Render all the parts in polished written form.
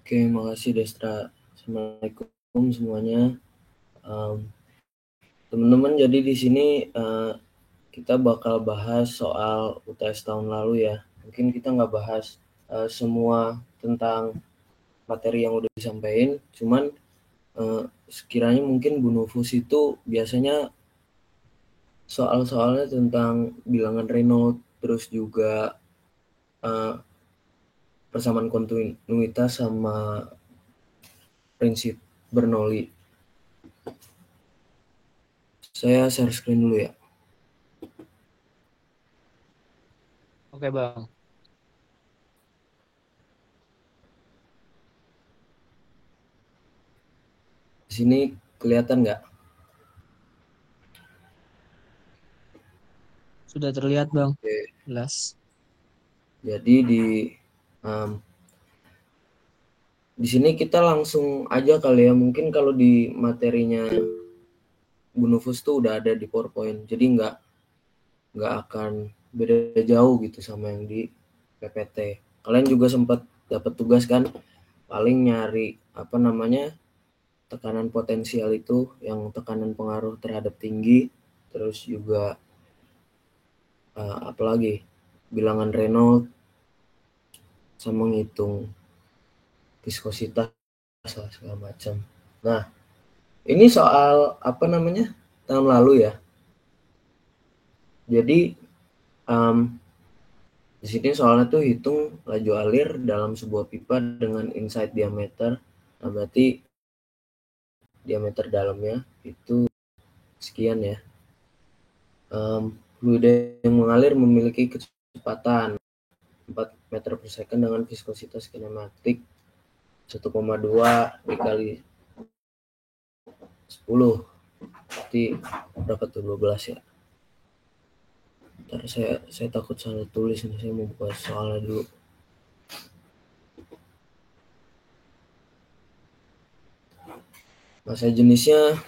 Oke, makasih Destra. Assalamualaikum semuanya. Teman-teman, jadi di sini kita bakal bahas soal UTS tahun lalu ya. Mungkin kita nggak bahas semua tentang materi yang udah disampaikan, cuman sekiranya mungkin Bu Nufus itu biasanya soal-soalnya tentang bilangan Reynolds, terus juga persamaan kontinuitas sama prinsip Bernoulli. Saya share screen dulu ya. Oke Bang, Di sini kelihatan nggak? sudah terlihat Bang, Oke. jelas. Jadi um, di sini kita langsung aja kali ya. Mungkin kalau di materinya Bu Nufus tuh udah ada di PowerPoint. Jadi nggak akan beda jauh gitu sama yang di PPT. Kalian juga sempat dapat tugas kan? Paling nyari apa namanya tekanan potensial itu, yang tekanan pengaruh terhadap tinggi, terus juga apalagi bilangan Reynolds, sama ngitung viskositas segala macam. Nah, ini soal apa namanya tahun lalu ya. Jadi um, di sini soalnya tuh hitung laju alir dalam sebuah pipa dengan insight diameter. Nah, berarti diameter dalamnya itu sekian ya. Fluida yang mengalir memiliki kecepatan 4 meter per second dengan viskositas kinematik 1,2 dikali 10. Berarti berapa tuh, 12 ya. Ntar saya takut salah tulis nih, saya mau buka soalnya dulu. Masa jenisnya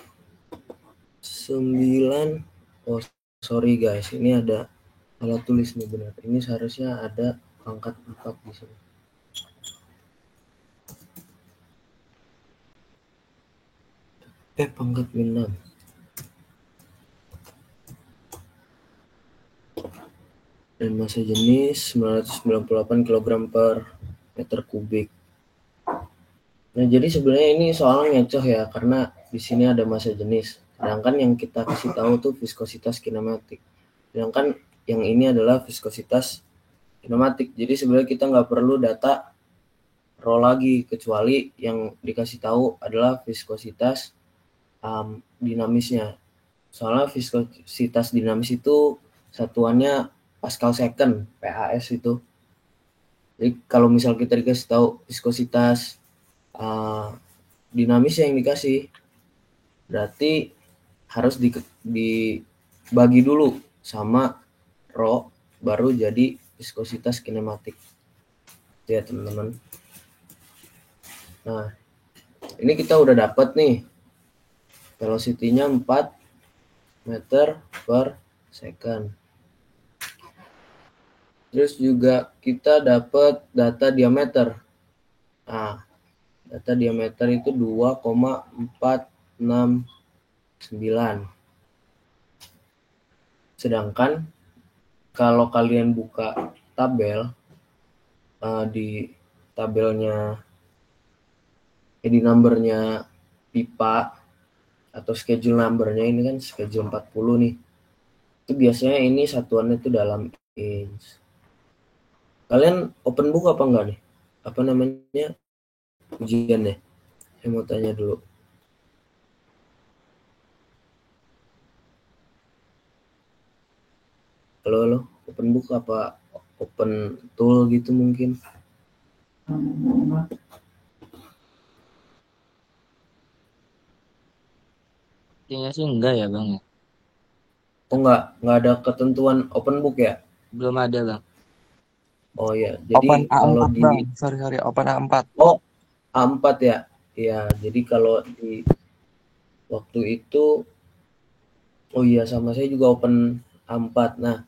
9. Oh, sorry guys, ini ada salah tulis nih benar. Ini seharusnya ada pangkat 4 di sini. Pangkat 6. Dan massa jenis 998 kg per meter kubik. Nah, jadi sebenarnya ini soal ngecoh ya, karena di sini ada massa jenis. Sedangkan yang kita kasih tahu tuh viskositas kinematik. Sedangkan yang ini adalah viskositas kinematik. Jadi sebenarnya kita nggak perlu data raw lagi, kecuali yang dikasih tahu adalah viskositas dinamisnya. Soalnya viskositas dinamis itu satuannya Pascal second, PAS itu. Jadi kalau misal kita dikasih tahu viskositas uh, dinamis yang dikasih, berarti harus dibagi dulu sama rho, baru jadi viskositas kinematik ya teman-teman. Nah, ini kita udah dapat nih velocity-nya 4 meter per second. Terus juga kita dapat data diameter. Nah, data diameter itu 2,469. Sedangkan kalau kalian buka tabel di tabelnya di numbernya pipa atau schedule numbernya, ini kan schedule 40 nih. Itu biasanya ini satuannya itu dalam inch. Kalian open book apa enggak nih? Apa namanya ujiannya? Saya mau tanya dulu. Halo, open book apa open tool gitu mungkin? Kayaknya sih enggak ya Bang ya. Oh, nggak ada ketentuan open book ya? Belum ada Bang. Oh ya, jadi Open kalau A4 di bang, sorry Open A4. oh A4 ya, ya jadi kalau di waktu itu, oh iya sama saya juga open A4. Nah,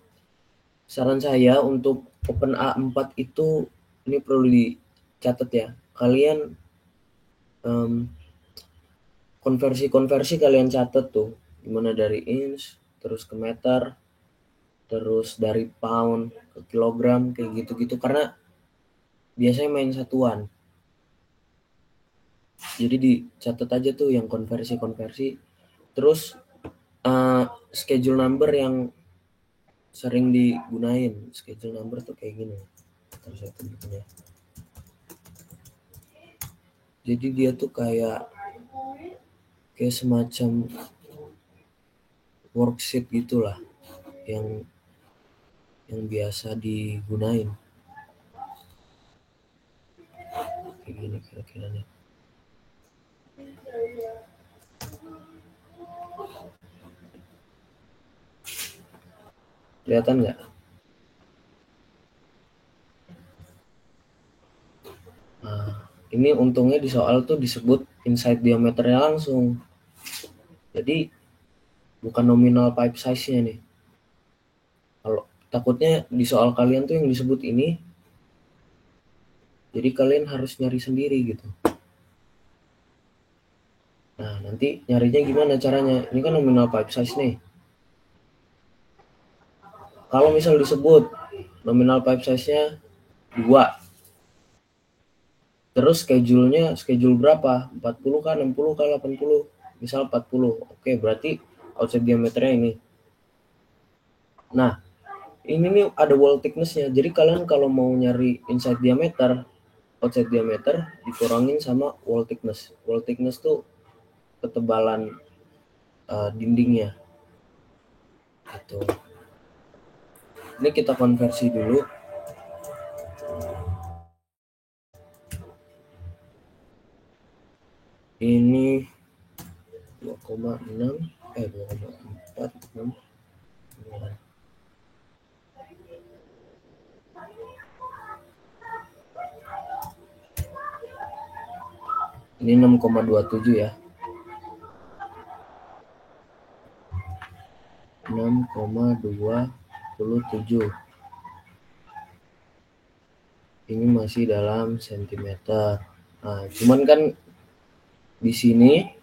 saran saya untuk open A4 itu ini perlu dicatat ya. kalian konversi kalian catat tuh, gimana dari inch, terus ke meter, terus dari pound ke kilogram, kayak gitu-gitu, karena biasanya main satuan. Jadi dicatat aja tuh yang konversi, terus schedule number yang sering digunain. Schedule number tuh kayak gini. Terus saya tunjukin ya. Jadi dia tuh kayak semacam worksheet gitulah yang biasa digunain. Kayak gini kira-kira nih. Kelihatan nggak? Nah, ini untungnya di soal tuh disebut inside diameternya langsung. Jadi bukan nominal pipe size-nya nih. Kalau takutnya di soal kalian tuh yang disebut ini, jadi kalian harus nyari sendiri gitu. Nah, nanti nyarinya gimana caranya? Ini kan nominal pipe size nih. Kalau misal disebut nominal pipe size-nya 2, terus schedule berapa? 40 kah, 60 kah, 80? Misal 40. Oke, berarti outside diameternya ini. Nah, ini nih ada wall thickness-nya. Jadi kalian kalau mau nyari inside diameter, outside diameter dikurangin sama wall thickness. Wall thickness tuh ketebalan dindingnya. Gitu. Ini kita konversi dulu. Ini 2,6 2,46. Ini 6,27 ya. 6,27. Ini masih dalam sentimeter. Nah, cuman kan di sini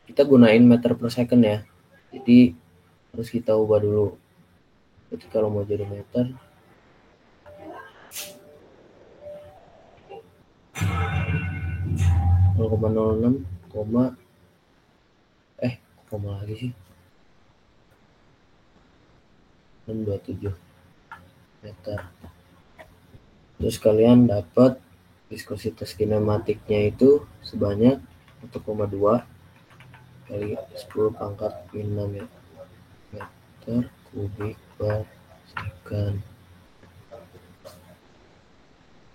kita gunain meter per second ya. Jadi harus kita ubah dulu. Jadi kalau mau jadi meter, koma lagi sih, 627 meter. Terus kalian dapat viskositas kinematiknya itu sebanyak 1,2 kali 10 pangkat 6 ya, meter kubik per second.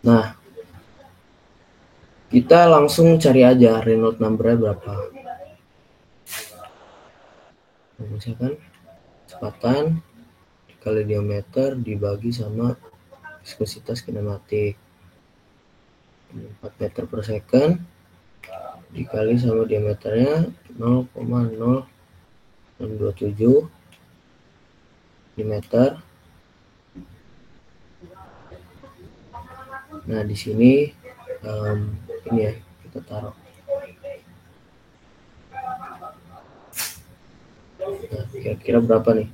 Nah, kita langsung cari aja Reynolds number-nya berapa. Misalkan kecepatan kali diameter dibagi sama viskositas kinematik, 4 meter per second dikali sama diameternya 0,0627 mm. Nah, di sini ini ya, kita taruh. Nah, kira-kira berapa nih?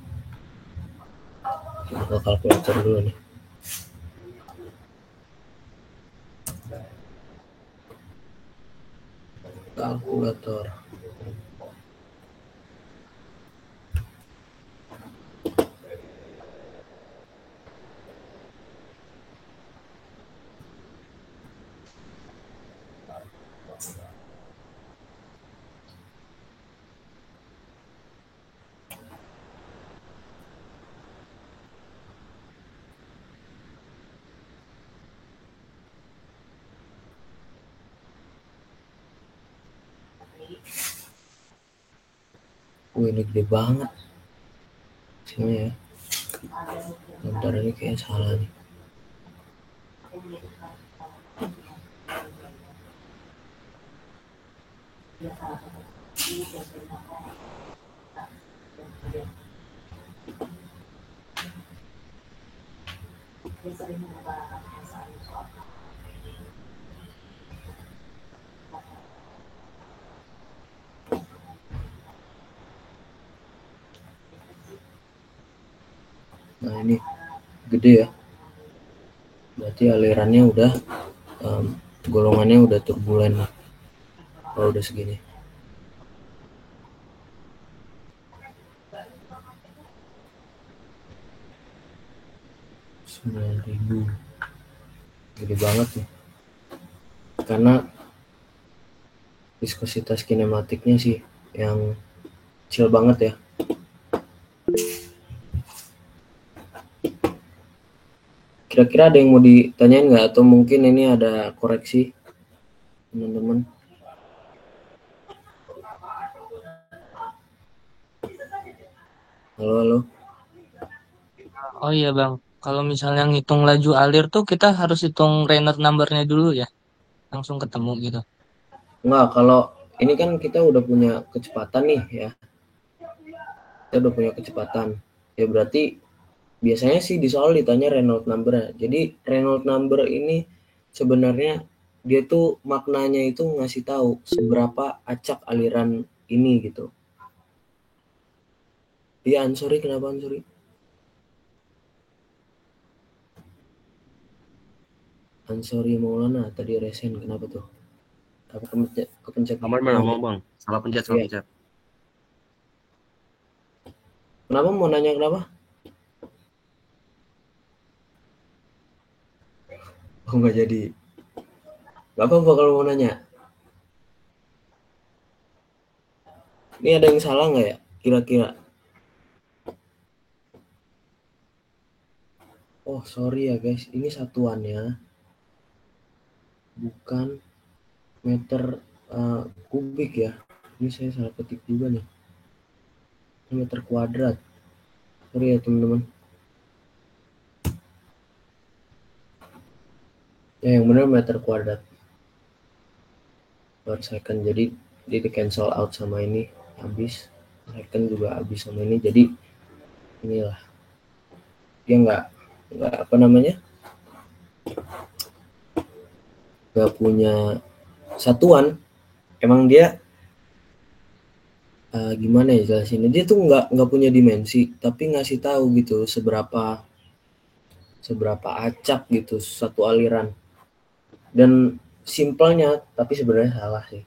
Kita kalkulator dulu nih. Kalkulator. Ini gede banget. Sini ya. Bentar, ini kayaknya salah nih. Nah ini gede ya, berarti alirannya udah golongannya udah turbulen kalau udah segini. Ribu, gede banget nih, karena viskositas kinematiknya sih yang kecil banget ya. Kira-kira ada yang mau ditanyain nggak, atau mungkin ini ada koreksi teman-teman? Halo, halo. Oh iya bang, kalau misalnya ngitung laju alir tuh kita harus hitung Reynolds number-nya dulu ya, langsung ketemu gitu. Nggak, kalau ini kan kita udah punya kecepatan nih ya, kita udah punya kecepatan. Ya berarti biasanya sih di soal ditanya Reynolds number. Jadi Reynolds number ini sebenarnya dia tuh maknanya itu ngasih tahu seberapa acak aliran ini gitu. Iya, Ansori, kenapa Ansori? Ansori Maulana tadi resen, kenapa tuh? Apa kepencet Aman mana mute? ngomong bang? Salah pencet, salah Iya. pencet. Kenapa mau nanya kenapa? Oh nggak jadi. Gak apa-apa kalau mau nanya. Ini ada yang salah nggak ya? Kira-kira. Oh sorry ya guys, ini satuannya bukan meter kubik ya. Ini saya salah ketik juga nih. Ini meter kuadrat. Sorry ya teman-teman. Ya yang benar meter kuadrat per second. Jadi di cancel out sama ini habis. Second juga habis sama ini. Jadi inilah, dia nggak apa namanya, nggak punya satuan. Emang dia gimana ya jelasinnya, dia tuh nggak punya dimensi, tapi ngasih tahu gitu seberapa acak gitu satu aliran. Dan simpelnya, tapi sebenarnya salah sih,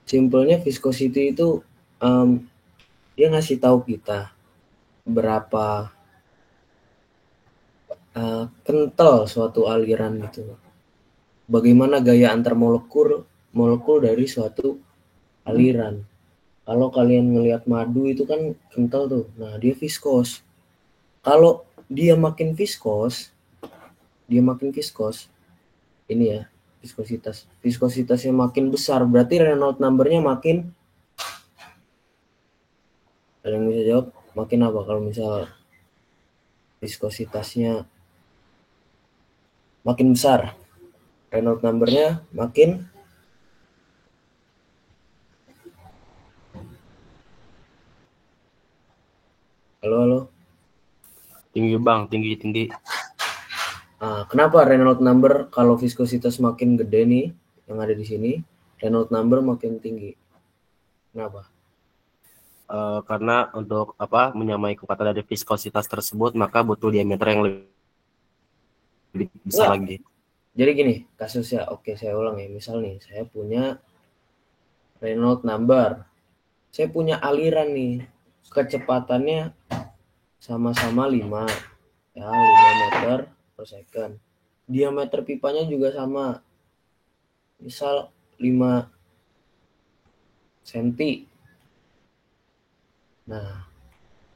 simpelnya viscosity itu dia ngasih tahu kita berapa kental suatu aliran gitu, bagaimana gaya antar molekul dari suatu aliran. Kalau kalian ngelihat madu itu kan kental tuh, nah dia viskos. Kalau dia makin viskos, ini ya, viskositasnya makin besar, berarti Reynolds number-nya makin, ada yang bisa jawab makin apa kalau misal viskositasnya makin besar, Reynolds number-nya makin, halo halo. Tinggi bang, tinggi tinggi. Kenapa Reynolds number kalau viskositas makin gede nih yang ada di sini, Reynolds number makin tinggi? Kenapa? Karena untuk menyamai kekuatan dari viskositas tersebut maka butuh diameter yang lebih besar Enggak. lagi. Jadi gini kasusnya, oke saya ulang ya. Misal nih saya punya Reynolds number, saya punya aliran nih, kecepatannya sama-sama 5 ya, 5 meter per second. Diameter pipanya juga sama, misal 5 cm. Nah,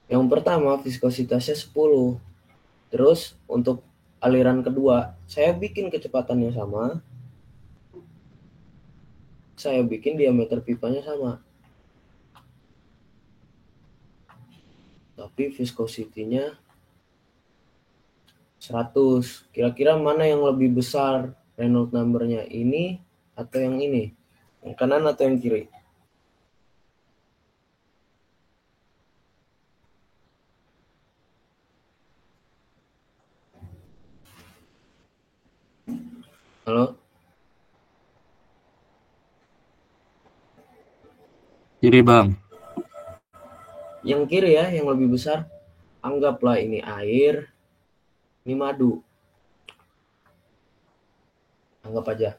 yang pertama viskositasnya 10. Terus untuk aliran kedua, saya bikin kecepatannya sama, saya bikin diameter pipanya sama, tapi viscosity-nya 100. Kira-kira mana yang lebih besar Reynolds number-nya, ini atau yang ini? Yang kanan atau yang kiri? Halo? Kiri bang. Yang kiri ya, yang lebih besar. Anggaplah ini air, Ini madu. Anggap aja.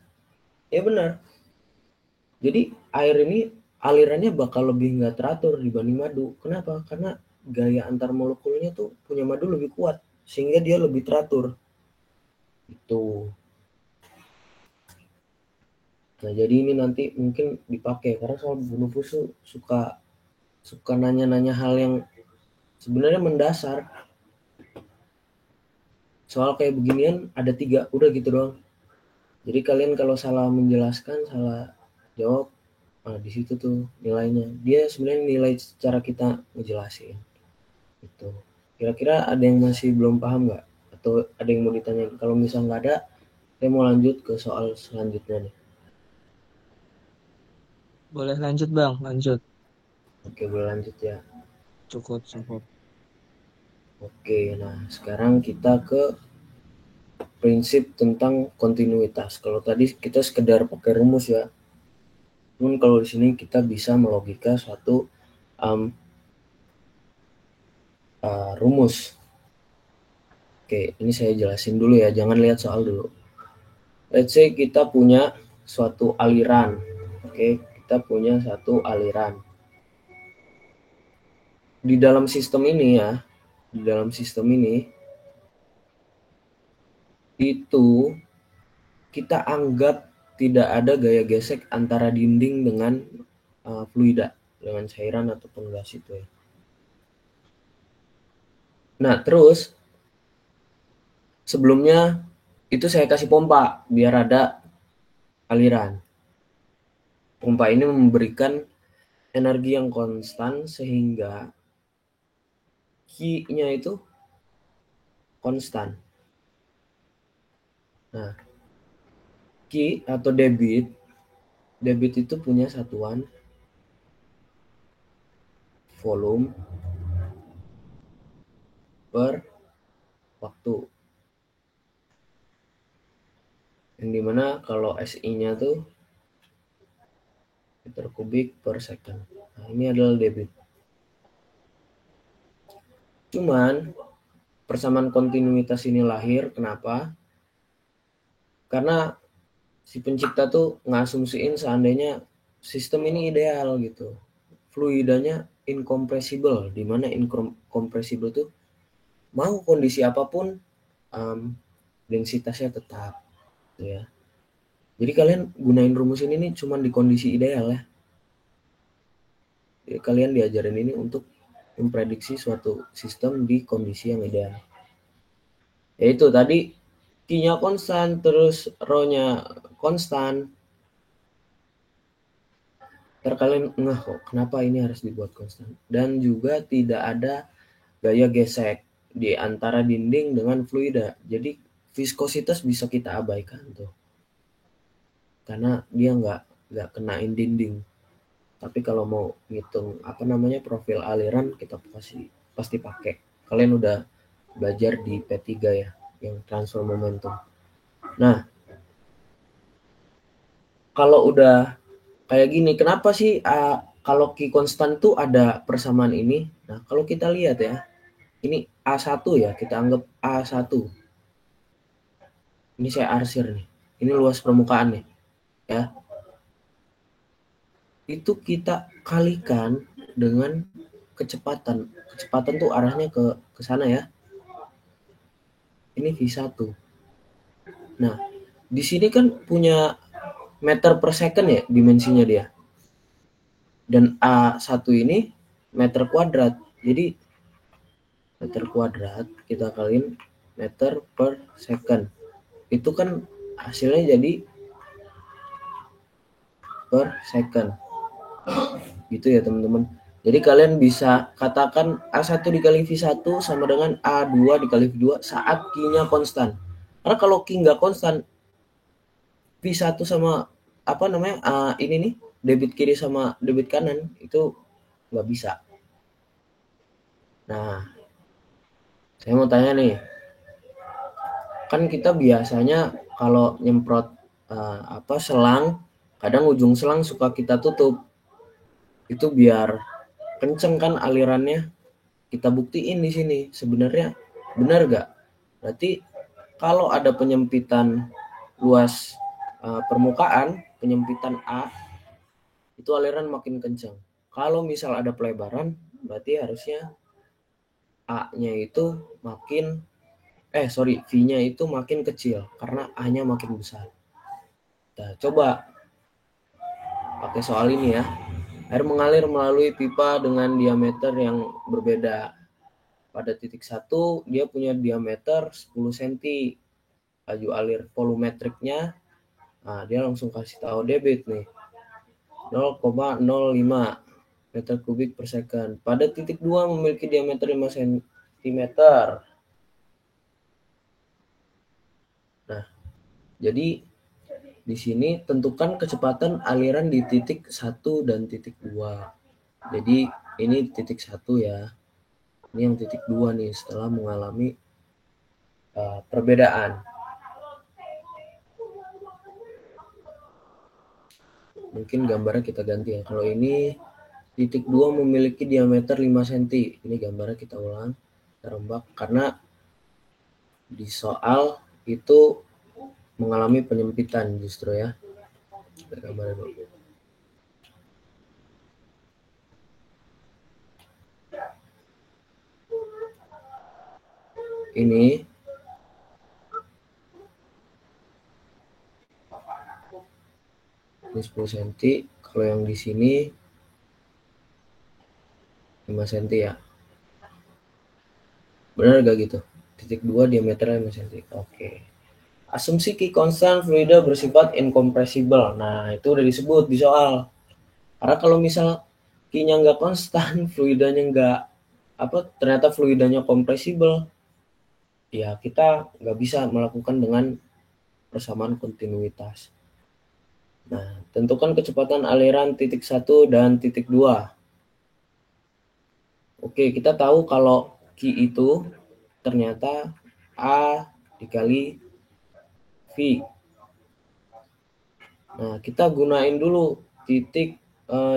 Ya benar. Jadi air ini alirannya bakal lebih nggak teratur dibanding madu. Kenapa? Karena gaya antar molekulnya tuh punya madu lebih kuat. Sehingga dia lebih teratur. Itu. Nah, jadi ini nanti mungkin dipakai. Karena soal bonobos tuh suka nanya-nanya hal yang sebenarnya mendasar. Soal kayak beginian ada 3, udah gitu doang. Jadi kalian kalau salah menjelaskan, salah jawab, nah di situ tuh nilainya. Dia sebenarnya nilai secara kita ngejelasin. Gitu. Kira-kira ada yang masih belum paham nggak? Atau ada yang mau ditanyain? Kalau misal nggak ada, saya mau lanjut ke soal selanjutnya nih. Boleh lanjut Bang, lanjut. Oke, boleh lanjut ya. Cukup, cukup. Oke, nah sekarang kita ke prinsip tentang kontinuitas. Kalau tadi kita sekedar pakai rumus ya. Namun kalau di sini kita bisa melogika suatu rumus. Oke, ini saya jelasin dulu ya, jangan lihat soal dulu. Let's say kita punya suatu aliran. Oke, kita punya satu aliran. Di dalam sistem ini ya, di dalam sistem ini itu kita anggap tidak ada gaya gesek antara dinding dengan fluida, dengan cairan ataupun gas itu ya. Nah, terus sebelumnya itu saya kasih pompa biar ada aliran. Pompa ini memberikan energi yang konstan sehingga Q-nya itu konstan. Nah, Q atau debit itu punya satuan volume per waktu. Yang dimana kalau SI-nya tuh meter kubik per second. Nah, ini adalah debit. Cuman persamaan kontinuitas ini lahir, kenapa? Karena si pencipta tuh ngasumsiin seandainya sistem ini ideal gitu. Fluidanya incompressible, di mana incompressible tuh mau kondisi apapun densitasnya tetap gitu ya. Jadi kalian gunain rumus ini nih cuma di kondisi ideal ya. Jadi kalian diajarin ini untuk memprediksi suatu sistem di kondisi yang ideal. Yaitu tadi Q-nya konstan, terus Rho-nya konstan. Ntar kalian ngeh kok, kenapa ini harus dibuat konstan. Dan juga tidak ada gaya gesek di antara dinding dengan fluida. Jadi viskositas bisa kita abaikan tuh. Karena dia nggak kenain dinding. Tapi kalau mau ngitung profil aliran kita pasti pakai. Kalian udah belajar di P3 ya, yang transfer momentum. Nah, kalau udah kayak gini, kenapa sih kalau Q konstan tuh ada persamaan ini? Nah, kalau kita lihat ya, ini A1 ya, kita anggap A1. Ini saya arsir nih. Ini luas permukaan nih, ya. Itu kita kalikan dengan kecepatan. Kecepatan tuh arahnya ke sana ya. Ini V1. Nah, di sini kan punya meter per second ya dimensinya dia. Dan A1 ini meter kuadrat. Jadi meter kuadrat kita kaliin meter per second. Itu kan hasilnya jadi per second. Gitu ya teman-teman. Jadi kalian bisa katakan A1 dikali V1 sama dengan A2 dikali V2 saat Q-nya konstan. Karena kalau Q nggak konstan, V1 sama ini nih, debit kiri sama debit kanan itu nggak bisa. Nah, saya mau tanya nih, kan kita biasanya kalau nyemprot selang, kadang ujung selang suka kita tutup. Itu biar kenceng kan alirannya. Kita buktiin di sini sebenarnya benar gak? Berarti kalau ada penyempitan luas permukaan, penyempitan A, itu aliran makin kencang. Kalau misal ada pelebaran, berarti harusnya A-nya itu makin V-nya itu makin kecil karena A-nya makin besar. Nah, coba pakai soal ini ya. Air mengalir melalui pipa dengan diameter yang berbeda. Pada titik 1 dia punya diameter 10 cm. Laju alir volumetriknya, nah dia langsung kasih tahu debit nih. 0,05 meter kubik per second. Pada titik 2 memiliki diameter 5 cm. Nah, jadi di sini tentukan kecepatan aliran di titik 1 dan titik 2. Jadi ini titik 1 ya. Ini yang titik 2 nih setelah mengalami perbedaan. Mungkin gambarnya kita ganti ya. Kalau ini titik 2 memiliki diameter 5 cm. Ini gambarnya kita ulang, kita rembak karena di soal itu mengalami penyempitan justru ya. Kita gambar dulu. Ini 10 cm, kalau yang di sini 5 cm ya. Benar gak gitu? Titik 2 diameternya 5 cm. Oke. Asumsi key constant fluida bersifat incompressible. Nah, itu udah disebut di soal. Karena kalau misal key-nya nggak konstan, fluidanya nggak ternyata fluidanya kompresibel, ya kita nggak bisa melakukan dengan persamaan kontinuitas. Nah, tentukan kecepatan aliran titik 1 dan titik 2. Oke, kita tahu kalau Q itu ternyata A dikali V. Nah, kita gunain dulu titik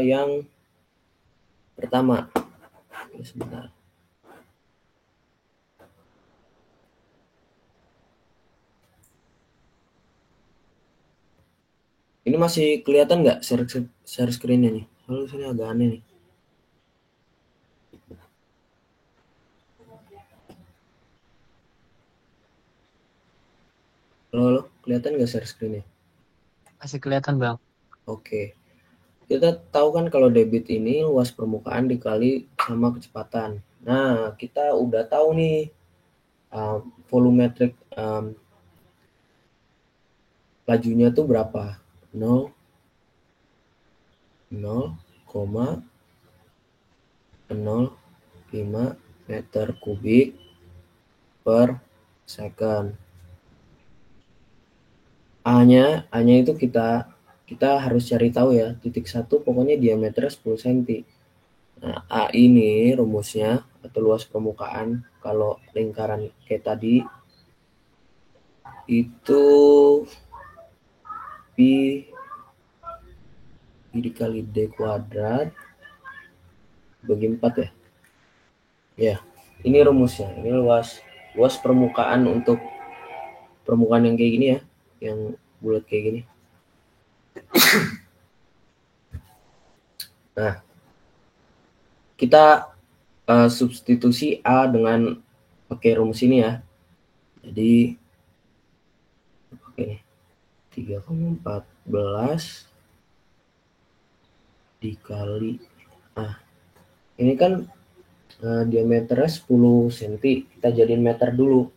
yang pertama. Oke, sebentar. Ini masih kelihatan nggak share screen-nya nih? Lalu sini agak aneh nih. Halo, kelihatan nggak share screen-nya? Masih kelihatan, Bang. Oke. Kita tahu kan kalau debit ini luas permukaan dikali sama kecepatan. Nah, kita udah tahu nih volumetrik lajunya tuh berapa? 0,05 meter kubik per second. A-nya itu kita harus cari tahu ya. Titik 1 pokoknya diameternya 10 cm. Nah, A ini rumusnya atau luas permukaan kalau lingkaran kayak tadi itu Pi dikali D kuadrat bagi 4 ya. Ya, ini rumusnya. Ini luas permukaan untuk permukaan yang kayak gini ya, yang bulat kayak gini. Nah, kita substitusi A dengan pakai rumus ini ya. Jadi oke, 3,14 dikali ini kan diameternya 10 cm, kita jadiin meter dulu.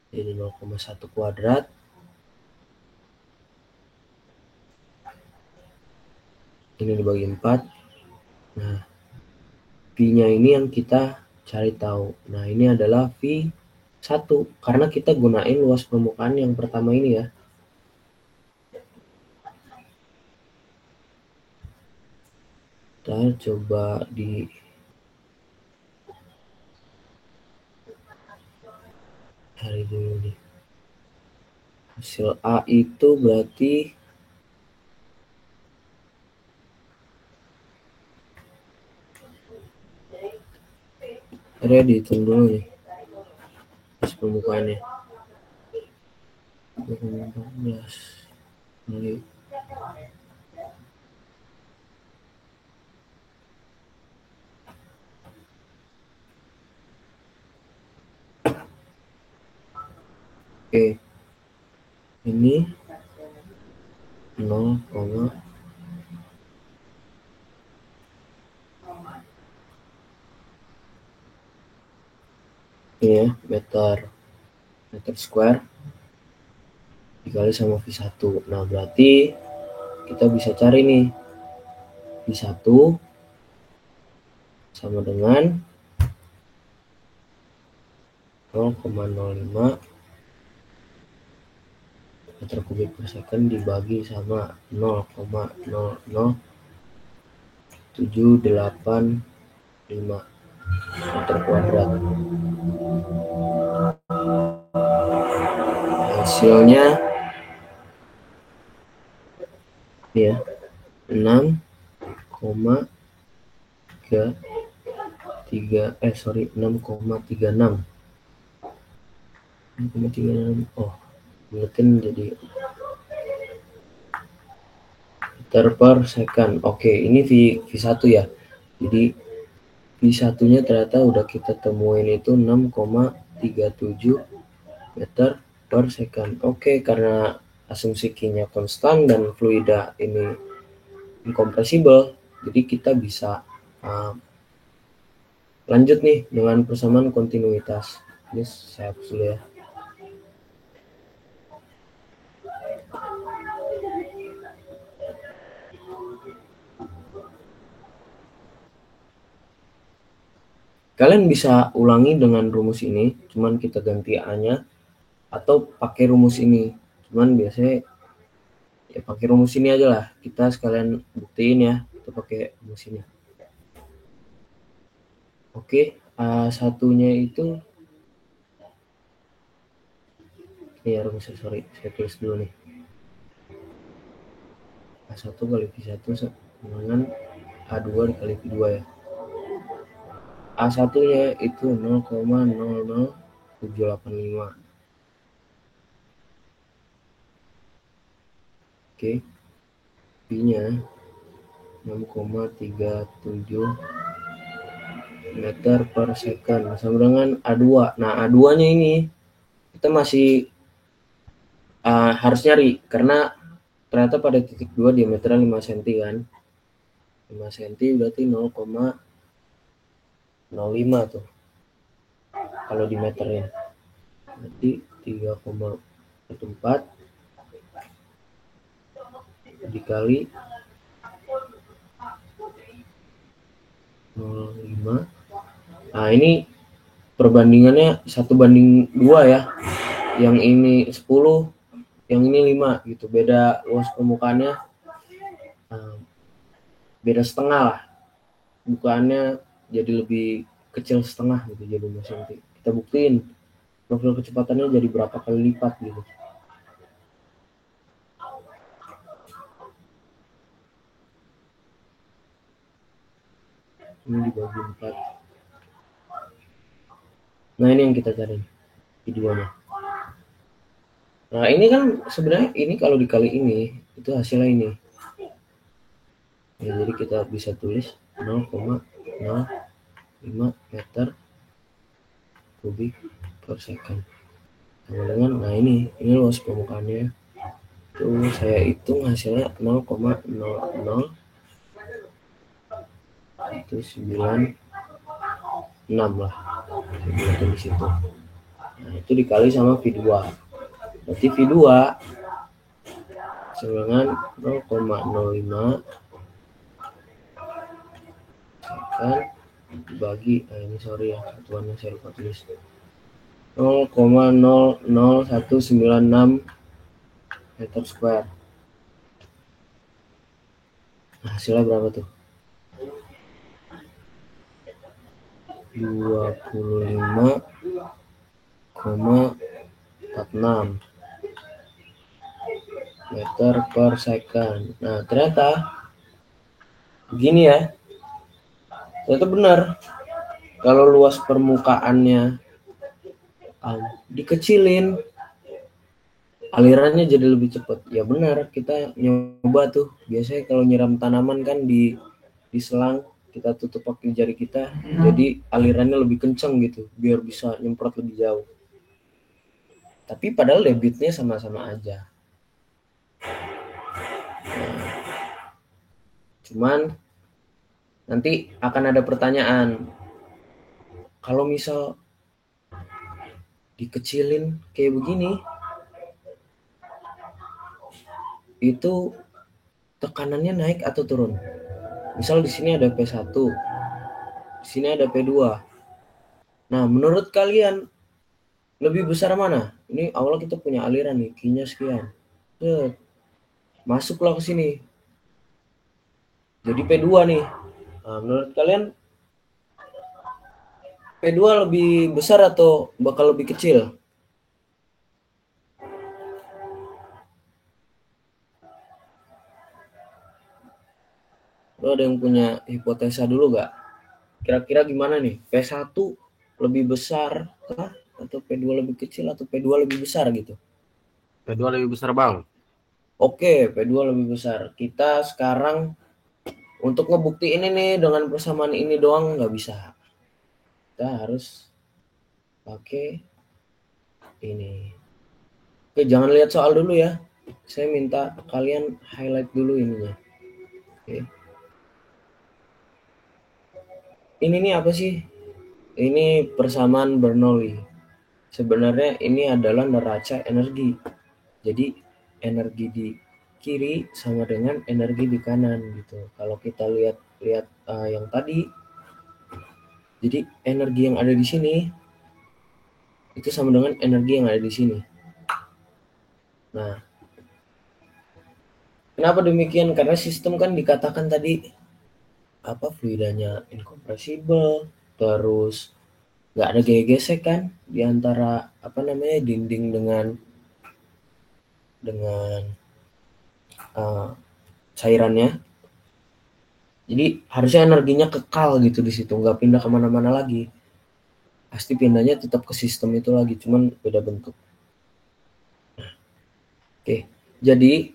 Jadi 0,1 kuadrat ini dibagi 4. Nah, V-nya ini yang kita cari tahu. Nah, ini adalah V1 karena kita gunain luas permukaan yang pertama ini ya. Kita coba di cari dulu nih. Hasil A itu berarti dihitung dulu nih. luas permukaannya 3,14 kali oke, ini 0, ini ya, meter square dikali sama V1. Nah, berarti kita bisa cari nih V1 sama dengan 0,05 meter kubik per second dibagi sama 0,00785 meter kuadrat. Hasilnya ya 6,36. Oh, mungkin jadi meter per second. Oke, ini V1 ya. Jadi V1-nya ternyata udah kita temuin itu 6,37 meter per second. Oke, karena asumsi Q-nya konstan dan fluida ini incompressible, jadi kita bisa lanjut nih dengan persamaan kontinuitas. Ini saya hapus dulu ya. Kalian bisa ulangi dengan rumus ini, cuman kita ganti A-nya, atau pakai rumus ini. Cuman biasanya ya pakai rumus ini aja lah. Kita sekalian buktiin ya, kita pakai rumus ini. Oke, A1-nya itu ya rumusnya, sorry, saya tulis dulu nih. A1 kali V1 dengan A2 dikali V2 ya. A1-nya itu 0,00785. Oke. V-nya 6,37 meter per second sama dengan A2. Nah, A2-nya ini kita masih harus nyari karena ternyata pada titik 2 diameternya 5 cm kan. 5 cm berarti 0,05 tuh kalau di meternya, berarti 3,14 dikali 0,5. Nah, ini perbandingannya 1:2 ya, yang ini 10, yang ini 5 gitu, beda luas permukaannya beda setengah lah, bukaannya jadi lebih kecil setengah gitu, jadi 5 cm. Kita buktiin profil kecepatannya jadi berapa kali lipat gitu. Ini dibagi 4. Nah, ini yang kita cari videonya. Nah, ini kan sebenarnya ini kalau dikali ini itu hasilnya ini ya, jadi kita bisa tulis 0,05 meter kubik per second sama dengan, nah ini luas permukaannya tuh saya hitung hasilnya 0,00196 lah, saya di situ. Nah, itu dikali sama V2, berarti V2 sama dengan 0,05 second dibagi, ini sorry ya, satuannya saya lupa tulis, 0,00196 meter square. Nah, hasilnya berapa tuh? 25,46 meter per second. Nah, ternyata begini ya, ternyata benar. Kalau luas permukaannya dikecilin, alirannya jadi lebih cepat. Ya benar, kita nyoba tuh. Biasanya kalau nyiram tanaman kan di selang kita tutup pakai jari kita, jadi alirannya lebih kenceng gitu, biar bisa nyemprot lebih jauh. Tapi padahal debitnya sama-sama aja. Nah, cuman nanti akan ada pertanyaan, kalau misal dikecilin kayak begini, itu tekanannya naik atau turun? Misal di sini ada P1, di sini ada P2. Nah, menurut kalian lebih besar mana? Ini awal kita punya aliran nih, Q-nya sekian. Masuklah ke sini. Jadi P2 nih. Nah, menurut kalian P2 lebih besar atau bakal lebih kecil? Lo ada yang punya hipotesa dulu gak? Kira-kira gimana nih? P1 lebih besar kah? Atau P2 lebih kecil atau P2 lebih besar gitu? P2 lebih besar, Bang. Oke, P2 lebih besar. Kita sekarang untuk ngebuktiin ini dengan persamaan ini doang nggak bisa. Kita harus pakai ini. Oke, jangan lihat soal dulu ya. Saya minta kalian highlight dulu ininya. Oke. Ini nih apa sih? Ini persamaan Bernoulli. Sebenarnya ini adalah neraca energi. Jadi energi di kiri sama dengan energi di kanan gitu. Kalau kita lihat yang tadi, jadi energi yang ada di sini itu sama dengan energi yang ada di sini. Nah, kenapa demikian? Karena sistem kan dikatakan tadi fluidanya incompressible, terus nggak ada gesek kan di antara dinding dengan cairannya. Jadi harusnya energinya kekal gitu di situ, nggak pindah kemana-mana lagi. Pasti pindahnya tetap ke sistem itu lagi, cuman beda bentuk. Oke, jadi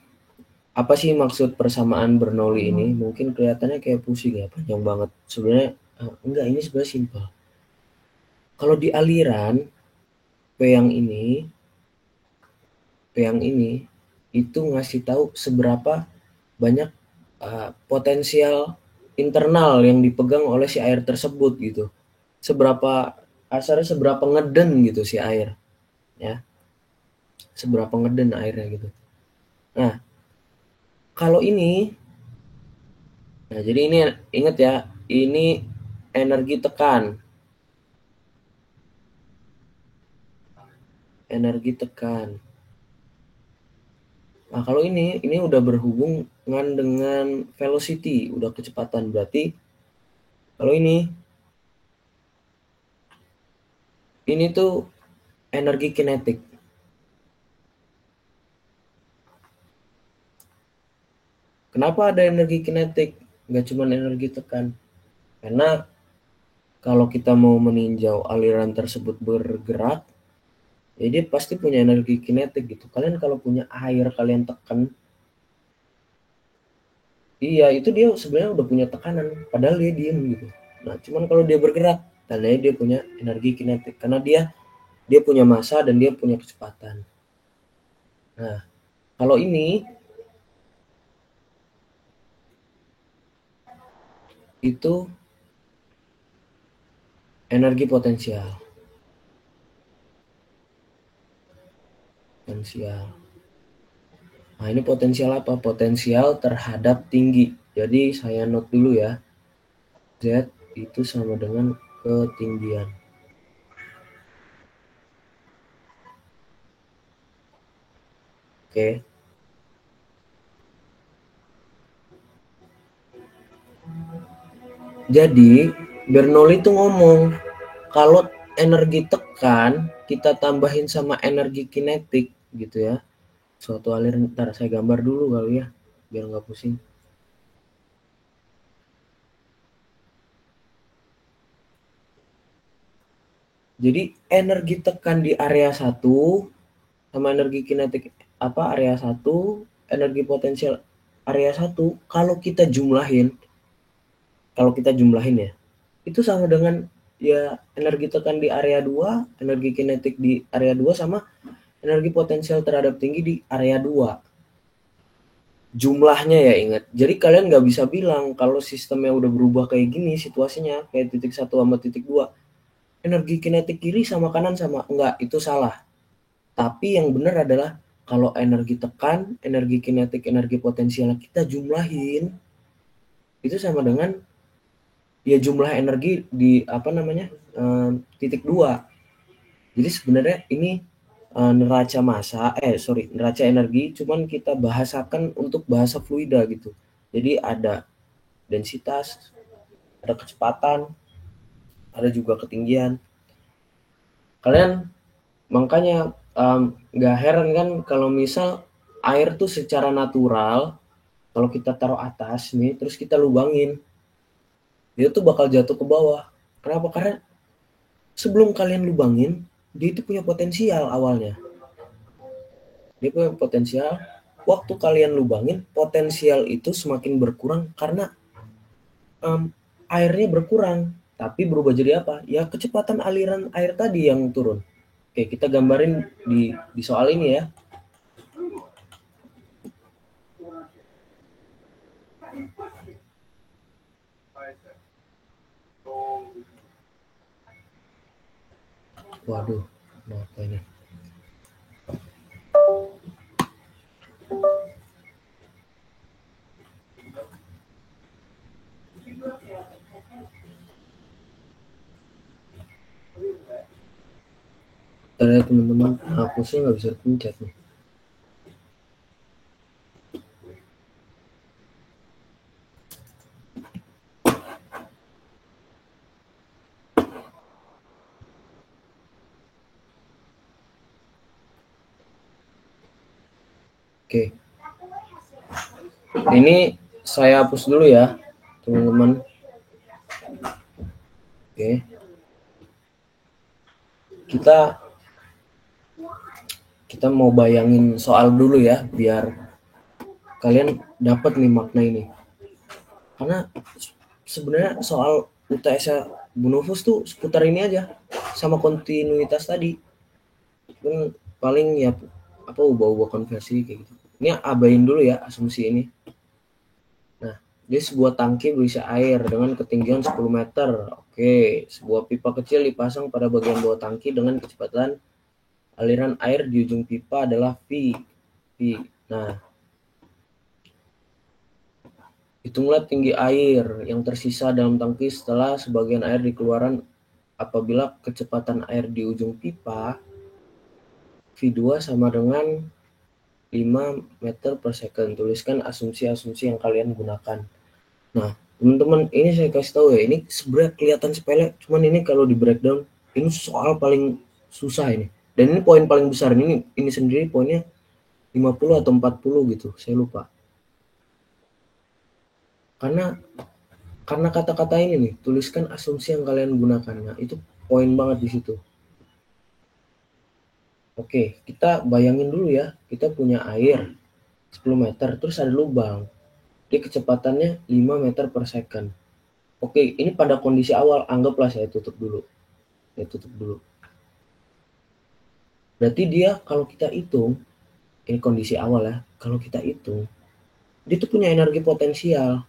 apa sih maksud persamaan Bernoulli ini? Mungkin kelihatannya kayak pusing ya, panjang banget. Sebenarnya enggak, ini sebenarnya simpel. Kalau di aliran P yang ini itu ngasih tahu seberapa banyak potensial internal yang dipegang oleh si air tersebut gitu. Seberapa ngeden gitu si air, ya. Seberapa ngeden airnya gitu. Nah, kalau ini, nah jadi ini ingat ya, ini energi tekan. Energi tekan. Nah, kalau ini udah berhubungan dengan velocity, udah kecepatan. Berarti kalau ini tuh energi kinetik. Kenapa ada energi kinetik? Nggak cuma energi tekan. Karena kalau kita mau meninjau aliran tersebut bergerak, ya dia pasti punya energi kinetik gitu. Kalian kalau punya air, kalian tekan, iya itu dia sebenarnya udah punya tekanan, padahal dia diem gitu. Nah, cuman kalau dia bergerak, tandanya dia punya energi kinetik. Karena dia punya massa dan dia punya kecepatan. Nah, kalau ini itu energi potensial. Nah, ini potensial apa? Potensial terhadap tinggi. Jadi saya note dulu ya. Z itu sama dengan ketinggian. Oke. Jadi Bernoulli itu ngomong kalau energi tekan kita tambahin sama energi kinetik gitu ya. Suatu aliran, ntar saya gambar dulu kali ya biar nggak pusing. Jadi energi tekan di area 1 sama energi kinetik area 1, energi potensial area 1 kalau kita jumlahin ya, itu sama dengan ya energi tekan di area 2, energi kinetik di area 2 sama energi potensial terhadap tinggi di area 2. Jumlahnya ya ingat. Jadi kalian nggak bisa bilang kalau sistemnya udah berubah kayak gini situasinya, kayak titik 1 sama titik 2, energi kinetik kiri sama kanan sama. Enggak, itu salah. Tapi yang benar adalah kalau energi tekan, energi kinetik, energi potensial kita jumlahin, itu sama dengan ya jumlah energi di titik 2. Jadi sebenarnya ini neraca energi, cuman kita bahasakan untuk bahasa fluida gitu. Jadi ada densitas, ada kecepatan, ada juga ketinggian. Kalian makanya nggak heran kan kalau misal air tuh secara natural kalau kita taruh atas nih terus kita lubangin, dia tuh bakal jatuh ke bawah. Kenapa? Karena sebelum kalian lubangin, dia itu punya potensial awalnya. Dia punya potensial. Waktu kalian lubangin, potensial itu semakin berkurang karena airnya berkurang. Tapi berubah jadi apa? Ya kecepatan aliran air tadi yang turun. Oke, kita gambarin di soal ini ya. Waduh, apa ini? Ternyata teman-teman, hapusnya nggak bisa pencet nih. Oke. Ini saya hapus dulu ya, teman-teman. Oke. Kita mau bayangin soal dulu ya, biar kalian dapat nih makna ini. Karena sebenarnya soal UTS Bonofus tuh seputar ini aja, sama kontinuitas tadi. Kan paling ya ubah-ubah konversi kayak gitu. Ini abain dulu ya asumsi ini. Nah, dia sebuah tangki berisi air dengan ketinggian 10 meter. Oke, sebuah pipa kecil dipasang pada bagian bawah tangki dengan kecepatan aliran air di ujung pipa adalah V. Nah, hitunglah tinggi air yang tersisa dalam tangki setelah sebagian air dikeluarkan apabila kecepatan air di ujung pipa V2 sama dengan 5 meter per second. Tuliskan asumsi-asumsi yang kalian gunakan. Nah, teman-teman, ini saya kasih tahu ya, ini sebenarnya kelihatan sepele, cuman ini kalau di breakdown, ini soal paling susah ini. Dan ini poin paling besar, ini sendiri poinnya 50 atau 40 gitu, saya lupa. Karena kata-kata ini nih, tuliskan asumsi yang kalian gunakan. Nah, itu poin banget di situ. Oke, kita bayangin dulu ya, kita punya air 10 meter, terus ada lubang. Dia kecepatannya 5 meter per second. Oke, ini pada kondisi awal, anggaplah saya tutup dulu. Berarti dia kalau kita hitung, ini kondisi awal ya, kalau kita hitung, dia tuh punya energi potensial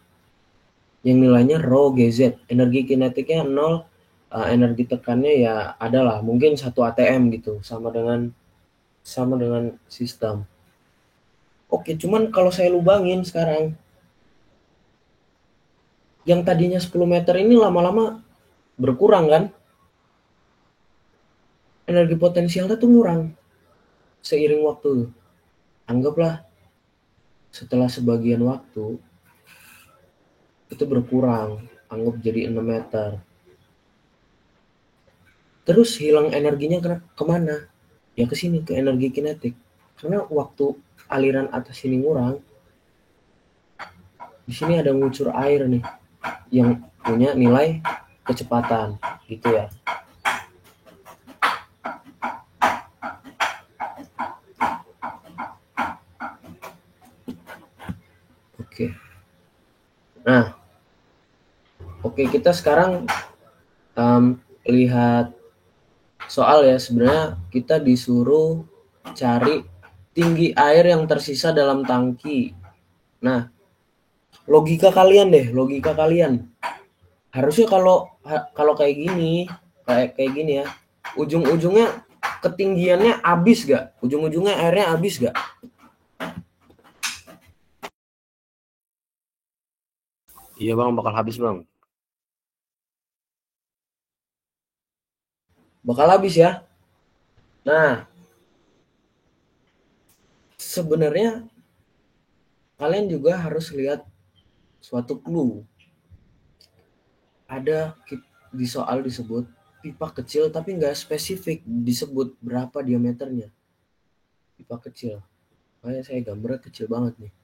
yang nilainya rho Gz. Energi kinetiknya 0, energi tekannya ya adalah mungkin 1 atm gitu, sama dengan sistem. Oke, cuman kalau saya lubangin sekarang, yang tadinya 10 meter ini lama-lama berkurang kan? Energi potensialnya tuh ngurang seiring waktu. Anggaplah setelah sebagian waktu itu berkurang, anggap jadi 6 meter. Terus hilang energinya kemana? Ya ke sini, ke energi kinetik. Karena waktu aliran atas ini ngurang, di sini ada ngucur air nih yang punya nilai kecepatan gitu ya. Oke. Nah, oke, kita sekarang lihat soal ya. Sebenarnya kita disuruh cari tinggi air yang tersisa dalam tangki. Nah, logika kalian deh, logika kalian. Harusnya kalau kayak gini ya, ujung-ujungnya ketinggiannya habis gak? Ujung-ujungnya airnya habis gak? Iya bang, bakal habis bang. Bakal habis ya. Nah, sebenarnya kalian juga harus lihat suatu clue. Ada di soal disebut pipa kecil tapi nggak spesifik disebut berapa diameternya. Pipa kecil. Kayak saya gambarnya kecil banget nih.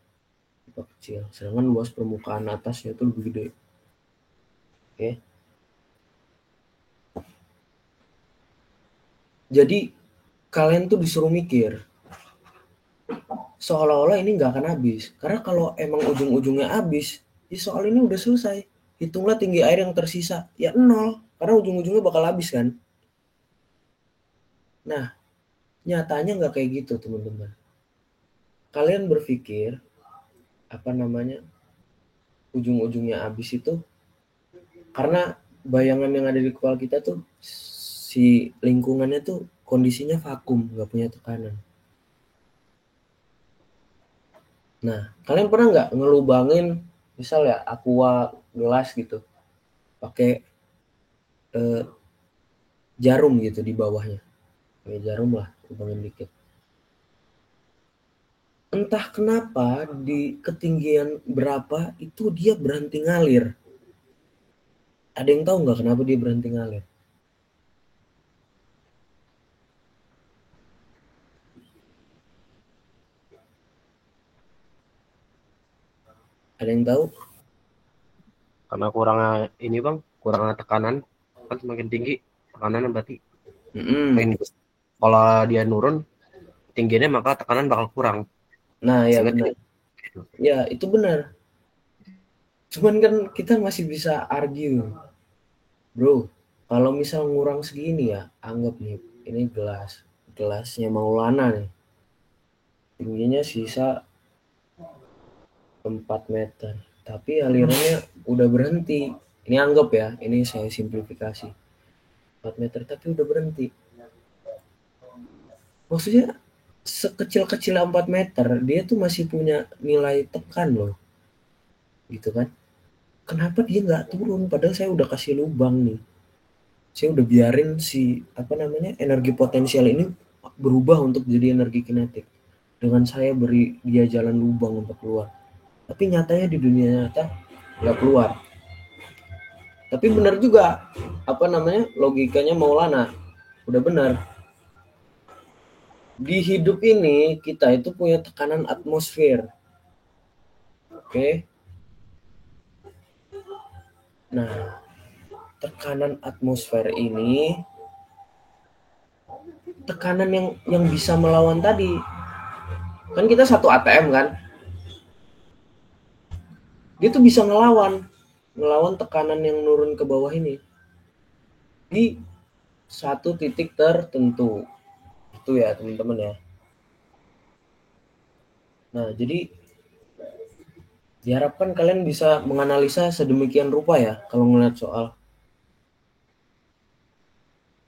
Pipa kecil. Sedangkan luas permukaan atasnya itu lebih gede. Oke. Jadi kalian tuh disuruh mikir. Seolah-olah ini nggak akan habis. Karena kalau emang ujung-ujungnya habis, ya soal ini udah selesai. Hitunglah tinggi air yang tersisa. Ya 0. Karena ujung-ujungnya bakal habis kan. Nah, nyatanya nggak kayak gitu teman-teman. Kalian berpikir, ujung-ujungnya habis itu karena bayangan yang ada di kepala kita tuh si lingkungannya tuh kondisinya vakum, nggak punya tekanan. Nah, kalian pernah nggak ngelubangin misal ya aqua gelas gitu pakai jarum gitu di bawahnya, pakai jarum lah, lubangin dikit. Entah kenapa di ketinggian berapa itu dia berhenti ngalir. Ada yang tahu nggak kenapa dia berhenti ngalir? Ada yang tahu? Karena kurangnya ini bang, kurangnya tekanan kan semakin tinggi tekanannya berarti. Kalau dia nurun tingginya maka tekanan bakal kurang. Nah ya Sehingga benar. Ya itu benar. Cuman kan kita masih bisa argue, bro. Kalau misal ngurang segini ya, anggap nih ini gelasnya Maulana nih, tingginya sisa 4 meter, tapi alirannya udah berhenti. Ini anggap ya, ini saya simplifikasi. 4 meter tapi udah berhenti. Maksudnya sekecil-kecil 4 meter, dia tuh masih punya nilai tekan loh. Gitu kan. Kenapa dia nggak turun? Padahal saya udah kasih lubang nih. Saya udah biarin si energi potensial ini berubah untuk jadi energi kinetik. Dengan saya beri dia jalan lubang untuk keluar. Tapi nyatanya di dunia nyata nggak keluar. Tapi benar juga logikanya Maulana udah benar. Di hidup ini kita itu punya tekanan atmosfer. Oke. Nah, tekanan atmosfer ini tekanan yang bisa melawan tadi. Kan kita satu ATM kan? Dia tuh bisa ngelawan tekanan yang nurun ke bawah ini di satu titik tertentu. Itu ya teman-teman ya. Nah, jadi diharapkan kalian bisa menganalisa sedemikian rupa ya kalau ngeliat soal.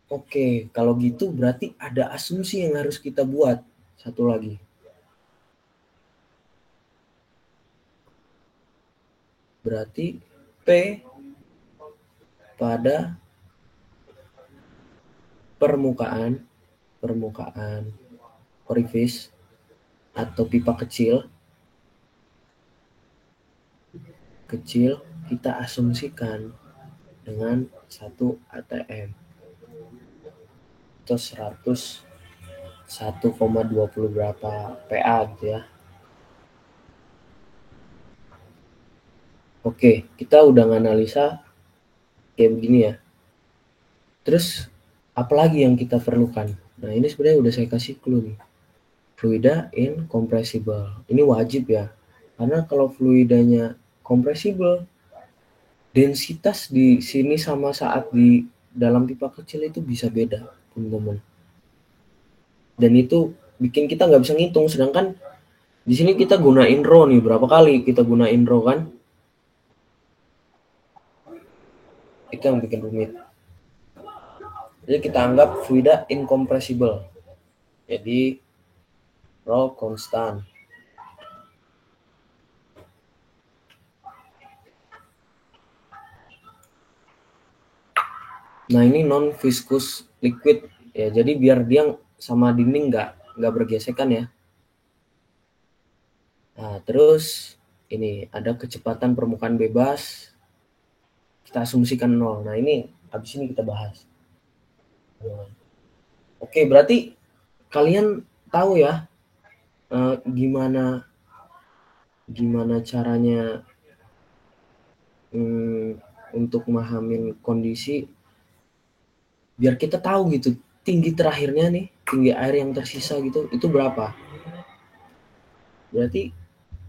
Oke, kalau gitu berarti ada asumsi yang harus kita buat. Satu lagi. Berarti P pada permukaan orifice atau pipa kecil kita asumsikan dengan 1 ATM atau 1,20 berapa PA gitu ya. Oke, kita udah nganalisa kayak begini ya. Terus apalagi yang kita perlukan? Nah, ini sebenarnya udah saya kasih clue nih. Fluida incompressible. Ini wajib ya. Karena kalau fluidanya kompresibel, densitas di sini sama saat di dalam pipa kecil itu bisa beda, teman-teman. Dan itu bikin kita nggak bisa ngitung. Sedangkan di sini kita gunain rho nih, berapa kali kita gunain rho kan? Itu yang bikin rumit. Jadi kita anggap fluida incompressible. Jadi rho konstan. Nah ini non viscous liquid ya. Jadi biar dia sama dinding nggak bergesekan ya. Nah terus ini ada kecepatan permukaan bebas. Kita asumsikan 0. Nah ini habis ini kita bahas. Oke, berarti kalian tahu ya gimana caranya untuk memahami kondisi biar kita tahu gitu tinggi terakhirnya nih, tinggi air yang tersisa gitu itu berapa. Berarti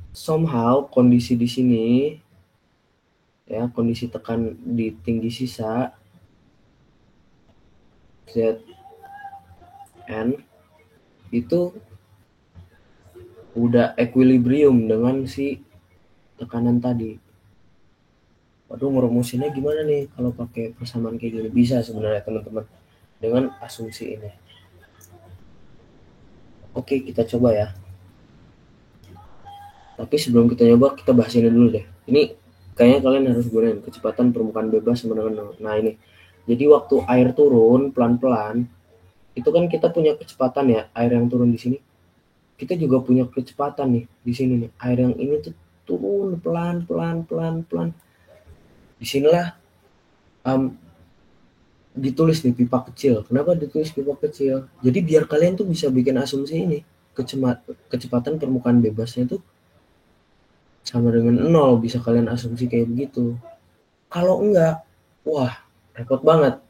somehow kondisi di sini ya, kondisi tekan di tinggi sisa Zn itu udah equilibrium dengan si tekanan tadi. Waduh, ngerumusinnya gimana nih kalau pakai persamaan kayak gini? Bisa sebenarnya teman-teman dengan asumsi ini. Oke, kita coba ya. Tapi sebelum kita nyoba, kita bahas ini dulu deh. Ini kayaknya kalian harus gunain kecepatan permukaan bebas sama dengan 0. Nah ini, jadi waktu air turun pelan-pelan, itu kan kita punya kecepatan ya, air yang turun di sini. Kita juga punya kecepatan nih di sini nih. Air yang ini tuh turun pelan-pelan. Disinilah ditulis nih pipa kecil. Kenapa ditulis pipa kecil? Jadi biar kalian tuh bisa bikin asumsi ini. Kecepatan permukaan bebasnya tuh sama dengan 0. Bisa kalian asumsi kayak begitu. Kalau enggak, wah repot banget.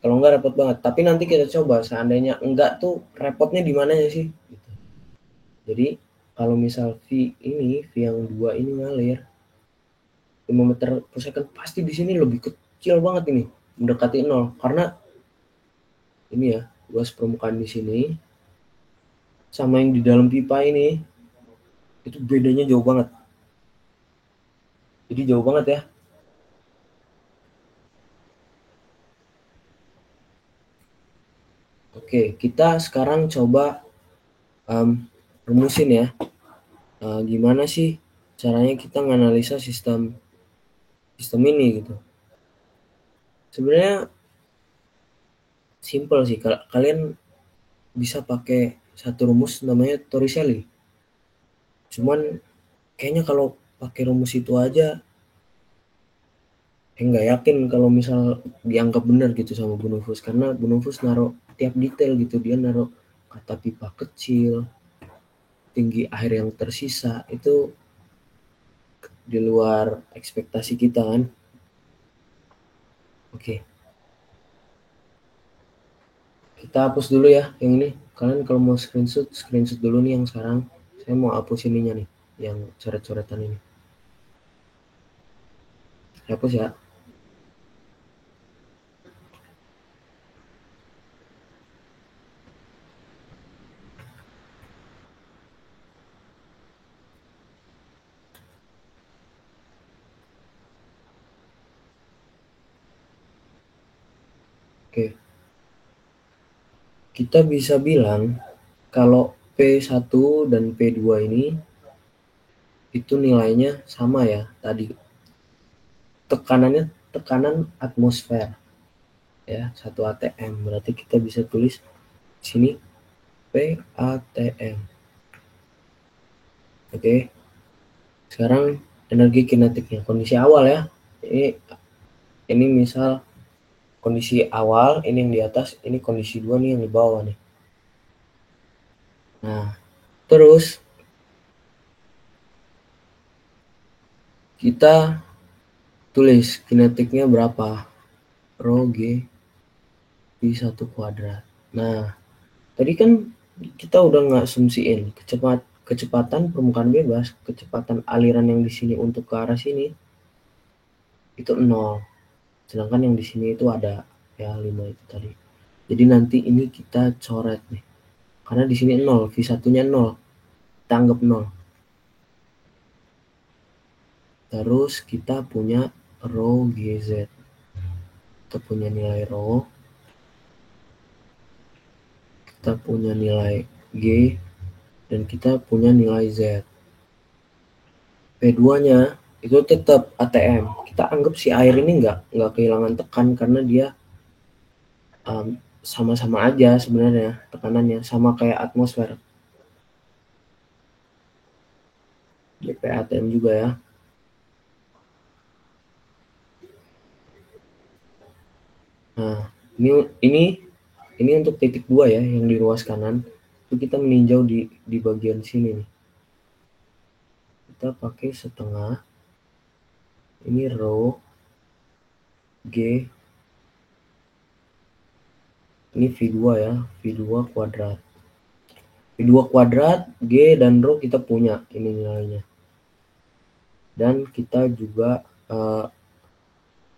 Kalau enggak repot banget. Tapi nanti kita coba seandainya enggak tuh repotnya di mananya sih? Gitu. Jadi kalau misal V yang 2 ini ngalir 5 meter per second, pasti di sini lebih kecil banget ini, mendekati 0 karena ini ya, luas permukaan di sini sama yang di dalam pipa ini itu bedanya jauh banget. Jadi jauh banget ya. Oke, kita sekarang coba rumusin ya. Gimana sih caranya kita menganalisa sistem ini gitu. Sebenarnya simple sih. Kalian bisa pakai satu rumus namanya Torricelli. Cuman kayaknya kalau pakai rumus itu aja nggak yakin kalau misal dianggap benar gitu sama Bu Nufus, karena Bu Nufus naruh tiap detail gitu, dia naruh kata pipa kecil, tinggi air yang tersisa, itu di luar ekspektasi kita kan. Oke, kita hapus dulu ya yang ini. Kalian kalau mau screenshot dulu nih yang sekarang. Saya mau hapus ininya nih, yang coret-coretan ini. Hapus ya. Oke. Kita bisa bilang kalau P1 dan P2 ini itu nilainya sama ya tadi. Tekanannya tekanan atmosfer. Ya, 1 atm. Berarti kita bisa tulis sini PATM. Oke. Sekarang energi kinetiknya, kondisi awal ya. Ini misal kondisi awal, ini yang di atas, ini kondisi 2 nih yang di bawah nih. Nah, terus kita tulis kinetiknya berapa? Rho G Pi 1 kuadrat. Nah, tadi kan kita udah ngasumsiin kecepatan permukaan bebas, kecepatan aliran yang di sini untuk ke arah sini itu 0. Sedangkan yang di sini itu ada ya 5 itu tadi. Jadi nanti ini kita coret nih. Karena di sini 0, V1-nya 0. Kita anggap 0. Terus kita punya rho GZ. Kita punya nilai rho. Kita punya nilai G. Dan kita punya nilai Z. P2-nya itu tetap ATM. Kita anggap si air ini nggak kehilangan tekan karena dia sama-sama aja sebenarnya tekanannya, sama kayak atmosfer. DP ATM juga ya. Nah, ini untuk titik 2 ya, yang di ruas kanan. Itu kita meninjau di bagian sini nih. Kita pakai setengah. Ini rho G. Ini V2 ya, V2 kuadrat. V2 kuadrat, G dan rho kita punya ini nilainya. Dan kita juga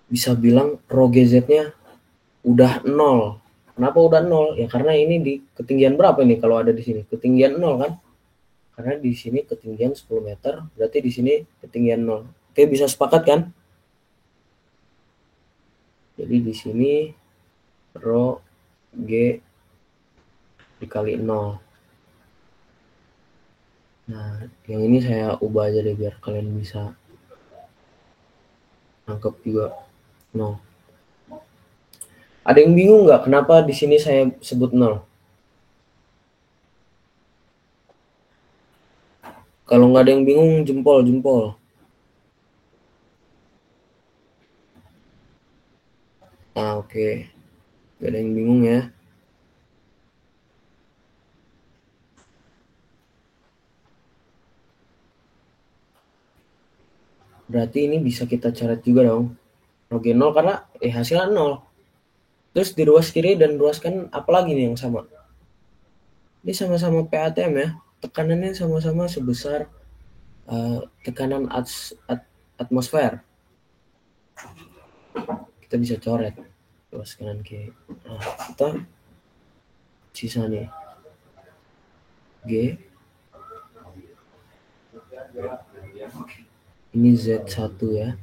bisa bilang rho GZ-nya udah 0. Kenapa udah 0? Ya karena ini di ketinggian berapa nih kalau ada di sini? Ketinggian 0 kan? Karena di sini ketinggian 10 meter, berarti di sini ketinggian 0. Oke, bisa sepakat kan? Jadi di sini rho G dikali 0. Nah, yang ini saya ubah aja deh biar kalian bisa nangkep juga 0. Ada yang bingung nggak kenapa di sini saya sebut 0? Kalau nggak ada yang bingung, jempol. Nah, oke. Nggak ada yang bingung ya. Berarti ini bisa kita coret juga dong. Rho G 0 karena hasilnya 0. Terus di ruas kiri dan ruas kanan apalagi nih yang sama? Ini sama-sama PATM ya. Tekanannya sama-sama sebesar tekanan atmosfer. Kita bisa coret ruas kanan kiri. Nah, kita sisa nih G. Ini Z1 ya.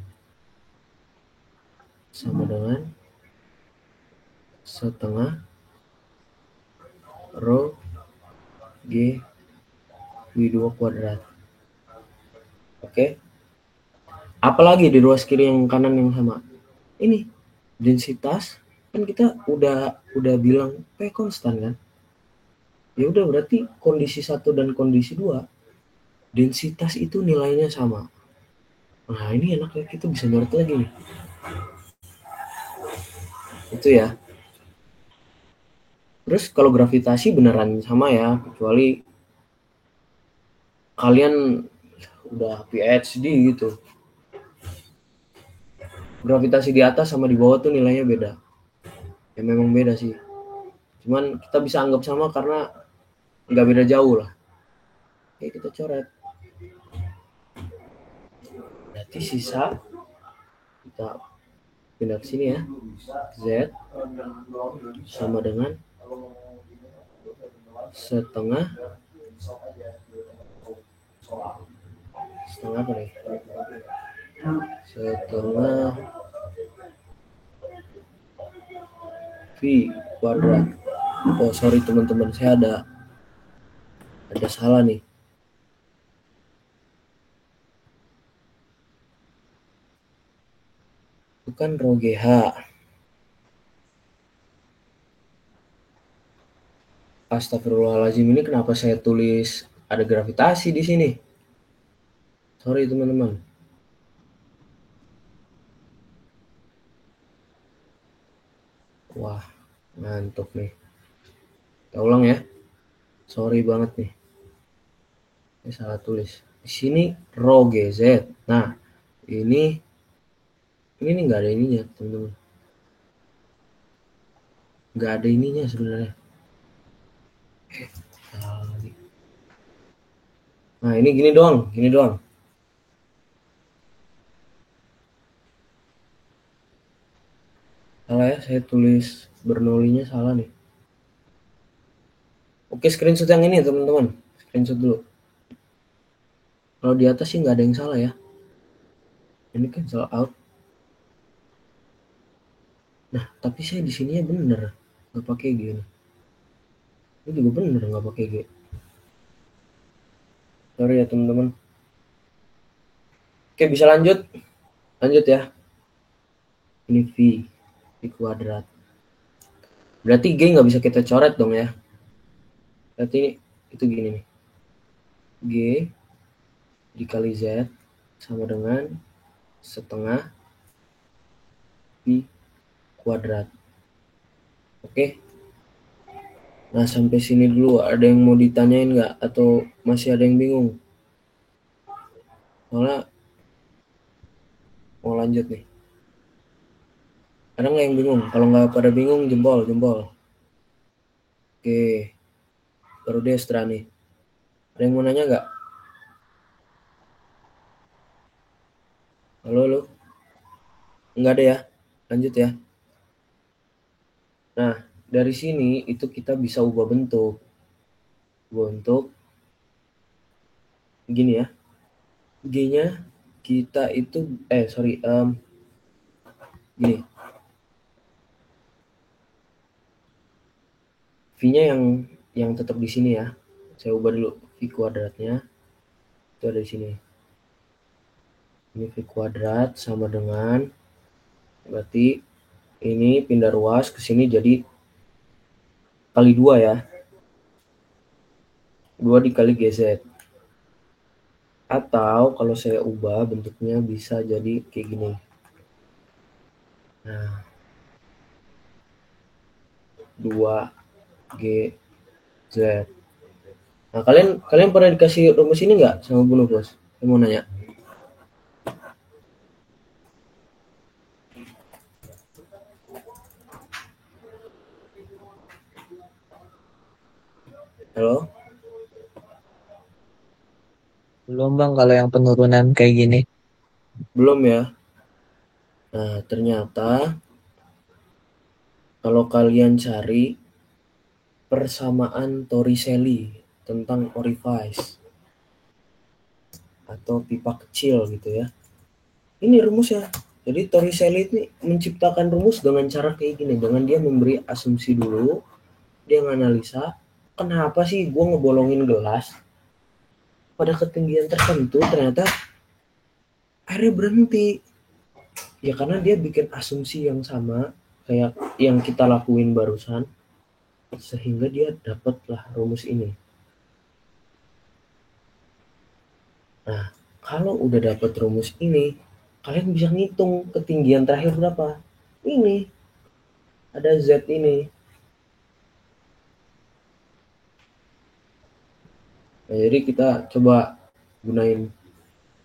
Sama dengan setengah rho G V2 kuadrat. Oke. Apalagi di ruas kiri yang kanan yang sama? Ini densitas kan kita udah bilang P konstan kan? Ya udah berarti kondisi 1 dan kondisi 2 densitas itu nilainya sama. Nah, ini enaknya kita bisa nyorot lagi nih. Itu ya. Terus kalau gravitasi beneran sama ya, kecuali kalian udah PhD gitu. Gravitasi di atas sama di bawah tuh nilainya beda. Ya memang beda sih. Cuman kita bisa anggap sama karena nggak beda jauh lah. Oke, kita coret. Berarti sisa kita pindah ke sini ya. Z sama dengan setengah apa nih? Setengah V kuadrat. Oh sorry teman-teman, saya ada salah nih. Bukan rho GH. Astagfirullahaladzim, ini kenapa saya tulis ada gravitasi di sini? Sorry teman-teman. Wah, ngantuk nih. Kita ulang ya. Sorry banget nih. Ini salah tulis. Di sini rho GZ. Nah, ini nggak ada ininya, teman-teman. Nggak ada ininya sebenarnya. Nah, ini gini doang. Salah ya, saya tulis Bernoullinya salah nih. Oke, screenshot yang ini teman-teman. Screenshot dulu. Kalau di atas sih nggak ada yang salah ya. Ini cancel out. Nah, tapi saya di sininya bener, nggak pakai G nih. Ini juga bener nggak pakai G. Sorry ya teman-teman. Oke, bisa lanjut ya. Ini V kuadrat. Berarti G nggak bisa kita coret dong ya. Berarti itu gini nih. G dikali Z sama dengan setengah V kuadrat. Oke. Nah, sampai sini dulu ada yang mau ditanyain nggak? Atau masih ada yang bingung? Soalnya mau lanjut nih. Ada nggak yang bingung? Kalau nggak pada bingung, jempol. Oke, baru Destra nih. Ada yang mau nanya nggak? Halo? Nggak ada ya? Lanjut ya. Nah, dari sini itu kita bisa ubah bentuk. Gini ya. G-nya kita itu, gini. V-nya yang tetap di sini ya. Saya ubah dulu V kuadratnya. Itu ada di sini. Ini V kuadrat sama dengan, berarti ini pindah ruas ke sini jadi kali 2 ya. 2 dikali GZ. Atau kalau saya ubah bentuknya bisa jadi kayak gini. Nah, 2GZ. Nah, kalian pernah dikasih rumus ini nggak sama Bu Bos? Saya mau nanya. Halo? Belum bang kalau yang penurunan kayak gini. Belum ya? Nah, ternyata kalau kalian cari persamaan Torricelli tentang orifice atau pipa kecil gitu ya. Ini rumusnya. Jadi Torricelli ini menciptakan rumus dengan cara kayak gini. Dengan dia memberi asumsi dulu, dia nganalisa, kenapa sih gue ngebolongin gelas pada ketinggian tertentu ternyata airnya berhenti. Ya karena dia bikin asumsi yang sama kayak yang kita lakuin barusan, sehingga dia dapatlah rumus ini. Nah, kalau udah dapat rumus ini, kalian bisa ngitung ketinggian terakhir berapa. Ini, ada Z ini. Nah, jadi kita coba gunain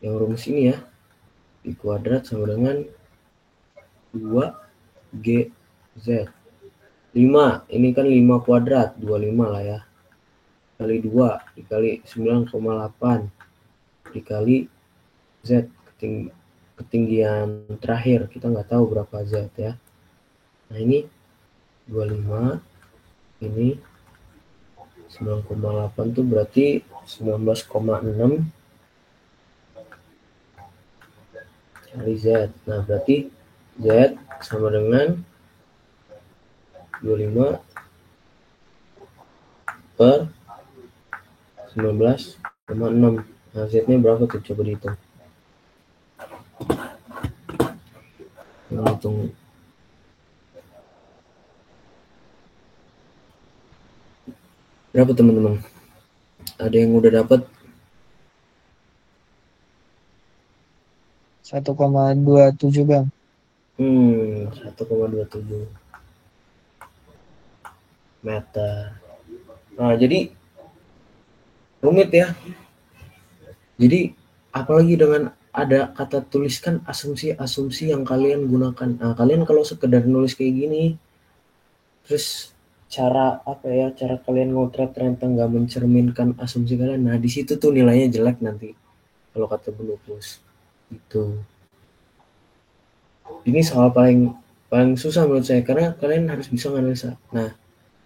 yang rumus ini ya. I kuadrat sama dengan 2GZ. 5, ini kan 5 kuadrat, 25 lah ya. Kali 2, dikali 9,8, dikali Z, ketinggian terakhir. Kita nggak tahu berapa Z ya. Nah, ini 25, ini 9,8 tuh berarti 19,6 kali Z. Nah, berarti Z sama dengan 25 per 19,6. Nah, Z-nya berapa tuh? Coba dihitung. Hitung. Berapa teman-teman? Ada yang udah dapat? 1,27 bang. 1,27 meter. Nah, jadi rumit ya. Jadi apalagi dengan ada kata tuliskan asumsi-asumsi yang kalian gunakan. Nah, kalian kalau sekedar nulis kayak gini, terus cara kalian ngotret ternyata nggak mencerminkan asumsi kalian. Nah di situ tuh nilainya jelek nanti kalau kata Bu Lupus. Itu. Ini soal paling susah menurut saya karena kalian harus bisa analisa. Nah,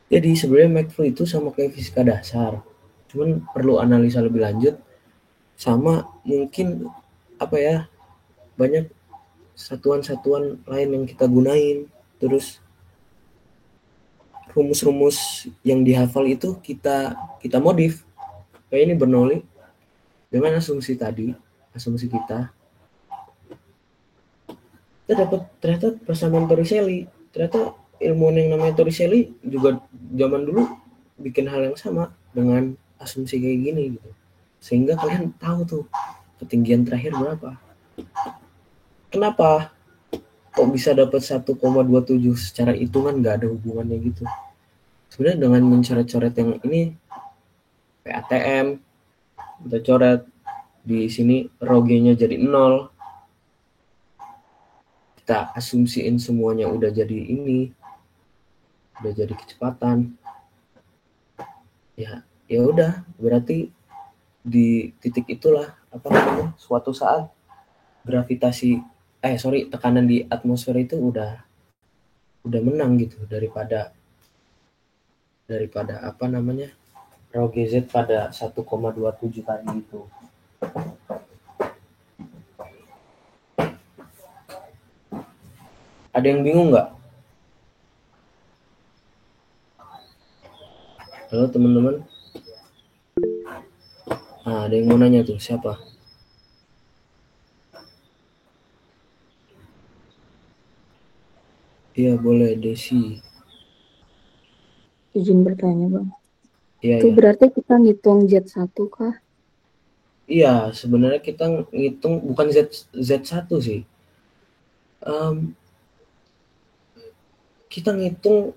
jadi sebenarnya McFlu itu sama kayak fisika dasar. Cuman perlu analisa lebih lanjut sama mungkin banyak satuan-satuan lain yang kita gunain. Terus rumus-rumus yang dihafal itu kita modif. Kayak ini Bernoulli dengan asumsi kita dapat ternyata persamaan Torricelli. Ternyata ilmuwan yang namanya Torricelli juga zaman dulu bikin hal yang sama dengan asumsi kayak gini gitu. Sehingga kalian tahu tuh ketinggian terakhir berapa. Kenapa kok bisa dapat 1,27 secara hitungan nggak ada hubungannya gitu. Sebenarnya dengan mencoret-coret yang ini PATM kita coret di sini rho-nya jadi 0. Kita asumsiin semuanya udah jadi ini. Udah jadi kecepatan. Ya udah, berarti di titik itulah suatu saat tekanan di atmosfer itu udah menang gitu daripada rho GZ pada 1,27 tadi itu. Ada yang bingung nggak? Halo teman-teman. Nah, ada yang mau nanya tuh, siapa? Iya, boleh, Desi. Izin bertanya, Bang. Iya, Itu berarti kita ngitung Z1 kah? Iya, sebenarnya kita ngitung bukan Z1 sih. Kita ngitung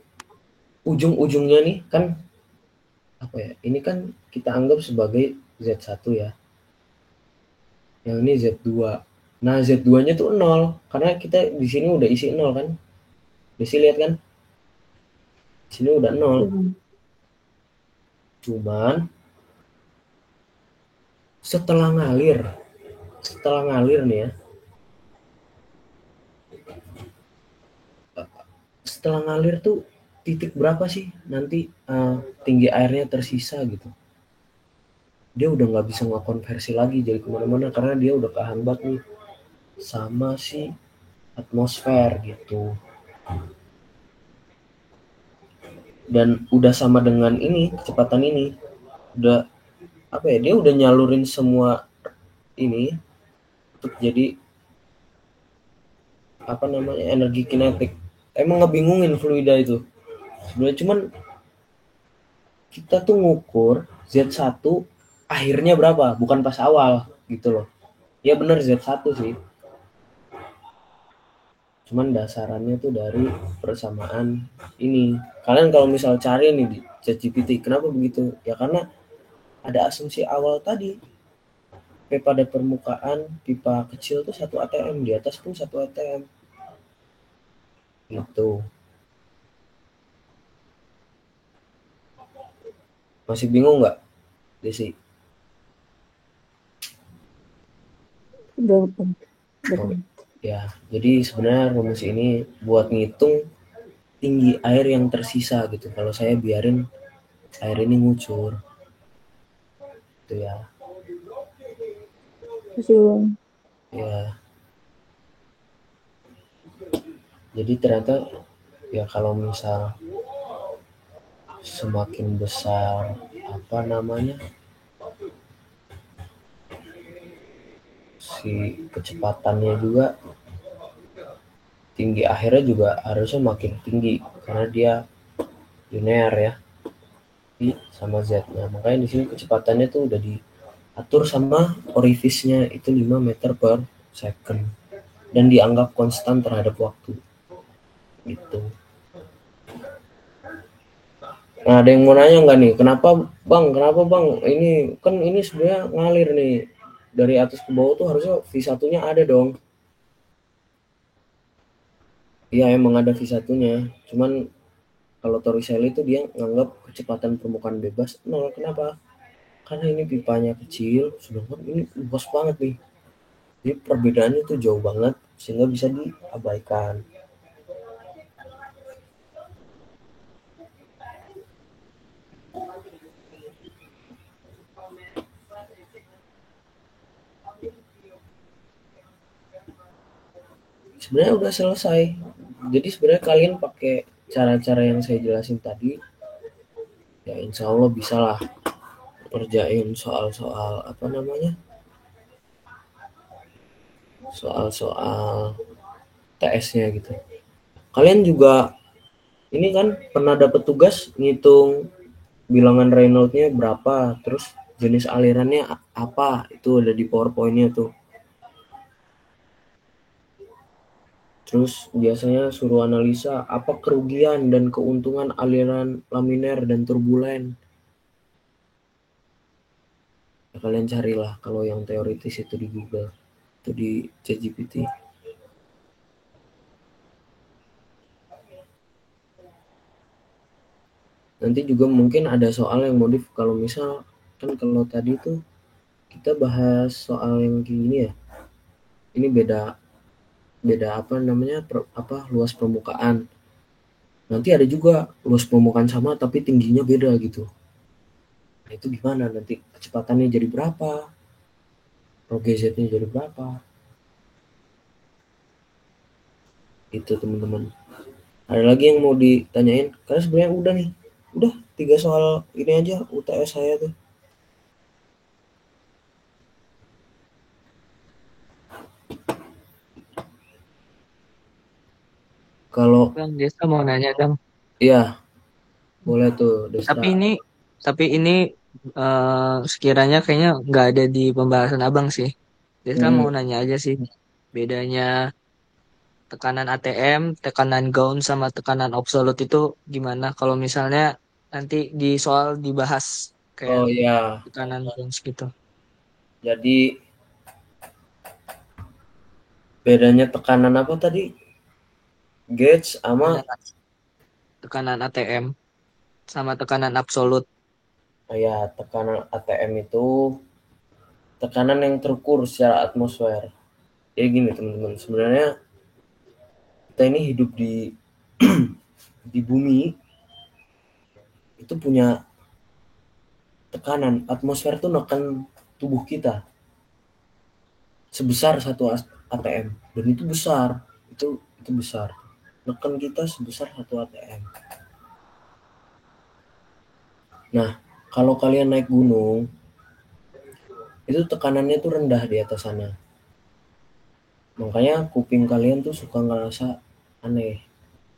ujung-ujungnya nih kan ini kan kita anggap sebagai Z1 ya. Yang ini Z2. Nah, Z2-nya tuh 0 karena kita di sini udah isi 0 kan. Desi lihat kan? Di sini udah 0. Cuman setelah ngalir nih ya. Setelah ngalir tuh titik berapa sih nanti tinggi airnya tersisa gitu. Dia udah nggak bisa ngekonversi lagi jadi kemana-mana karena dia udah kehambat nih sama si atmosfer gitu. Dan udah sama dengan ini kecepatan ini udah dia udah nyalurin semua ini untuk jadi energi kinetik. Emang ngebingungin fluida itu sebenarnya, cuman kita tuh ngukur Z1 akhirnya berapa, bukan pas awal gitu loh. Ya bener Z1 sih, cuman dasarannya tuh dari persamaan ini. Kalian kalau misal cari nih di ChatGPT, kenapa begitu? Ya karena ada asumsi awal tadi. P pada permukaan pipa kecil tuh 1 atm, di atas pun 1 atm. Gitu. Masih bingung nggak, Desi? Udah. Ya, jadi sebenarnya rumus ini buat ngitung tinggi air yang tersisa gitu. Kalau saya biarin air ini ngucur. Itu ya. Ya. Jadi ternyata ya kalau misal semakin besar si kecepatannya juga, tinggi akhirnya juga harusnya makin tinggi karena dia linear ya sama Z. Nah, makanya di sini kecepatannya tuh udah diatur sama orifice-nya itu 5 meter per second dan dianggap konstan terhadap waktu gitu. Nah, ada yang mau nanya nggak nih? Kenapa bang? Ini kan ini sebenarnya ngalir nih dari atas ke bawah tuh harusnya V1-nya ada dong. Iya emang ada V1-nya, cuman Kalau Torricelli itu dia nganggap kecepatan permukaan bebas 0. Kenapa? Karena ini pipanya kecil, sedangkan ini luas banget nih. Jadi perbedaannya tuh jauh banget sehingga bisa diabaikan. Sebenarnya udah selesai. Jadi sebenarnya kalian pakai cara-cara yang saya jelasin tadi, ya insya Allah bisa lah kerjain soal-soal apa namanya, soal-soal TS-nya gitu. Kalian juga ini kan pernah dapat tugas ngitung bilangan Reynolds-nya berapa, terus jenis alirannya apa, itu ada di PowerPoint-nya tuh. Terus biasanya suruh analisa apa kerugian dan keuntungan aliran laminer dan turbulen. Ya, kalian carilah kalau yang teoritis itu di Google, itu di ChatGPT. Nanti juga mungkin ada soal yang modif, kalau misal kan kalau tadi tuh kita bahas soal yang gini ya. Ini beda apa namanya, luas permukaan. Nanti ada juga luas permukaan sama tapi tingginya beda gitu. Nah, itu gimana nanti kecepatannya jadi berapa? Rho GZ-nya jadi berapa? Itu teman-teman. Ada lagi yang mau ditanyain? Karena sebenarnya udah nih. Udah 3 soal ini aja UTS saya tuh. Kalau Bang Desa mau nanya dong. iya, boleh tuh Destra. Tapi ini sekiranya kayaknya nggak ada di pembahasan abang sih. Desa mau nanya aja sih bedanya tekanan ATM, tekanan gaun sama tekanan absolut itu gimana? Kalau misalnya nanti di soal dibahas kayak Oh iya, tekanan gaun gitu. jadi bedanya tekanan apa tadi? Gauge sama Tekanan ATM sama tekanan absolut. ya, tekanan ATM itu tekanan yang terukur secara atmosfer. Jadi gini teman-teman, sebenarnya kita ini hidup di di bumi itu punya tekanan atmosfer tuh neken tubuh kita sebesar 1 ATM, dan itu besar, itu besar, neken kita sebesar 1 ATM. Nah, kalau kalian naik gunung itu tekanannya tuh rendah di atas sana, makanya kuping kalian tuh suka ngerasa aneh.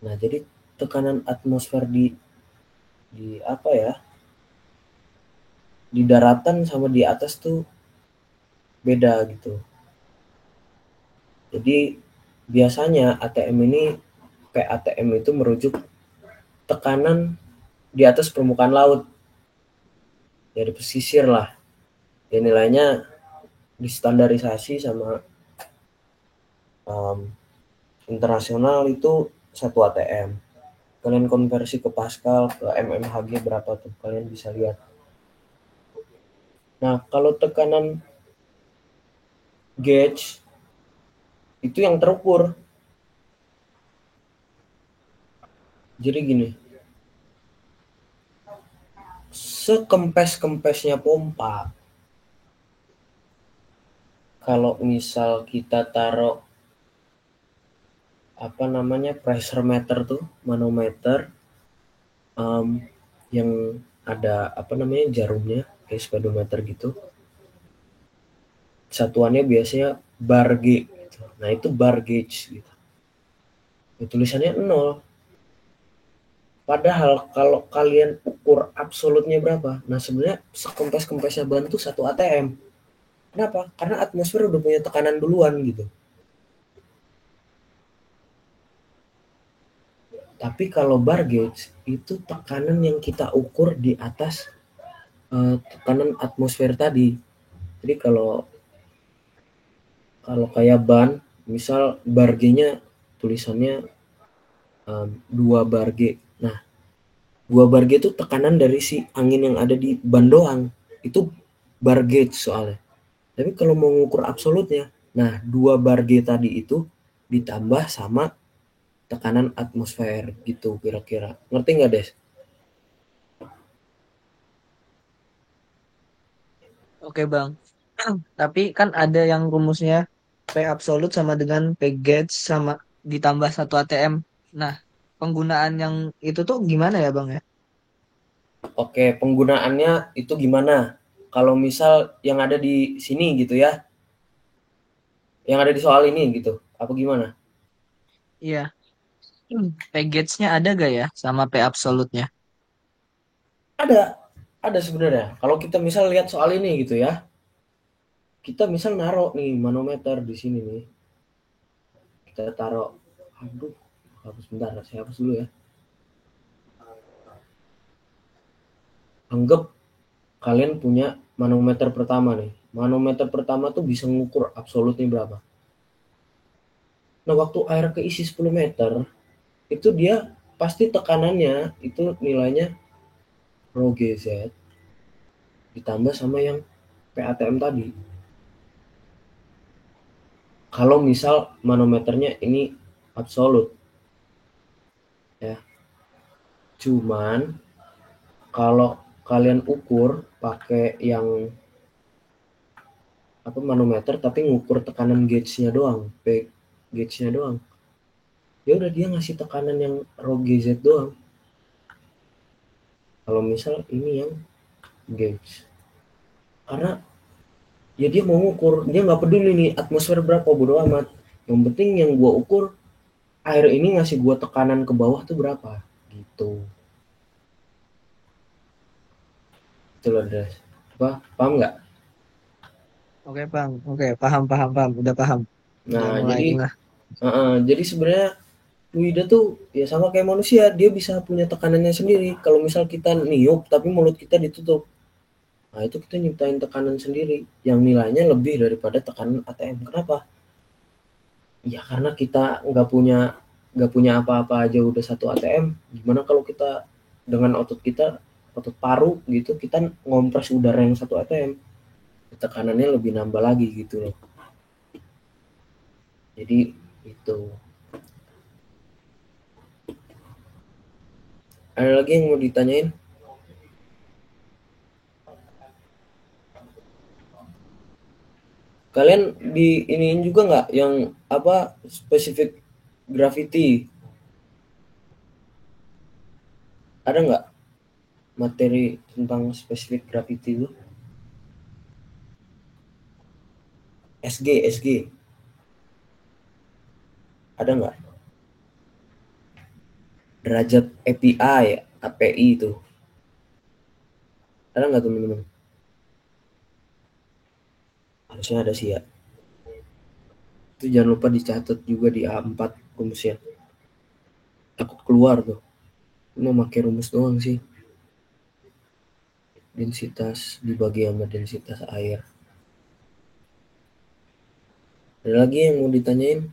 Nah, jadi tekanan atmosfer di apa ya, di daratan sama di atas tuh beda gitu. Jadi biasanya ATM ini, PATM itu merujuk tekanan di atas permukaan laut, ya di pesisir lah. Ya nilainya distandarisasi sama internasional itu 1 ATM. Kalian konversi ke Pascal, ke mmHg berapa tuh, kalian bisa lihat. Nah, kalau tekanan gauge itu yang terukur. Jadi gini, sekempes-kempesnya pompa, kalau misal kita taruh apa namanya, pressure meter tuh, manometer, yang ada apa namanya, jarumnya kayak speedometer gitu, satuannya biasanya bar G gitu. Nah, itu bar gauge gitu. Ya, tulisannya 0. Padahal kalau kalian ukur absolutnya berapa, nah sebenarnya sekempes-kempesnya ban tuh 1 ATM. Kenapa? Karena atmosfer udah punya tekanan duluan gitu. Tapi kalau bar gauge itu tekanan yang kita ukur di atas tekanan atmosfer tadi. Jadi kalau kayak ban, misal bar G-nya tulisannya 2 bar G. Nah, 2 bar gauge itu tekanan dari si angin yang ada di ban doang. Itu bar gauge soalnya. Tapi kalau mau ngukur absolutnya, nah 2 bar gauge tadi itu ditambah sama tekanan atmosfer gitu kira-kira. Ngerti nggak, Des? Oke Bang. Tapi kan ada yang rumusnya P absolut sama dengan P gauge sama ditambah 1 ATM. Nah, penggunaan yang itu tuh gimana ya Bang ya? Oke, penggunaannya itu gimana? Kalau misal yang ada di sini gitu ya, yang ada di soal ini gitu, apa gimana? Iya. P gauge-nya ada gak ya sama P absolutnya? Ada, ada sebenarnya. Kalau kita misal lihat soal ini gitu ya, kita misal naruh nih manometer di sini nih. Kita taruh, aduh, hapus bentar, saya hapus dulu ya. Anggap kalian punya manometer pertama nih. Manometer pertama tuh bisa ngukur absolutnya berapa. Nah, waktu air keisi 10 meter, itu dia pasti tekanannya itu nilainya rho GZ ditambah sama yang PATM tadi. Kalau misal manometernya ini absolut ya. Cuman kalau kalian ukur pakai yang apa manometer tapi ngukur tekanan gauge-nya doang, P gauge-nya doang. Ya udah dia ngasih tekanan yang rho GZ doang. Kalau misal ini yang gauge. Karena ya dia mau ngukur, dia nggak peduli nih atmosfer berapa, bodo amat. Yang penting yang gua ukur air ini ngasih gua tekanan ke bawah tuh berapa gitu. Itu loh, Des. Apa? Paham nggak? Oke Bang, oke paham paham paham, udah paham. Udah Nah, mulai jadi ngeh. jadi sebenarnya fluida tuh ya sama kayak manusia, dia bisa punya tekanannya sendiri. Kalau misal kita niup tapi mulut kita ditutup, nah itu kita nyiptain tekanan sendiri yang nilainya lebih daripada tekanan ATM. Kenapa? Ya karena kita nggak punya apa-apa aja udah 1 ATM. Gimana kalau kita dengan otot kita, otot paru gitu, kita ngompres udara yang 1 ATM, tekanannya lebih nambah lagi gitu loh. Jadi itu. Ada lagi yang mau ditanyain? Kalian di iniin juga nggak yang apa spesifik gravity? Ada nggak materi tentang spesifik gravity itu? SG ada nggak? Derajat API API itu ada nggak teman-teman? Harusnya ada sih ya. Itu jangan lupa dicatat juga di A4 rumusnya. Takut keluar tuh. Cuma pakai rumus doang sih. Densitas dibagi sama densitas air. Ada lagi yang mau ditanyain?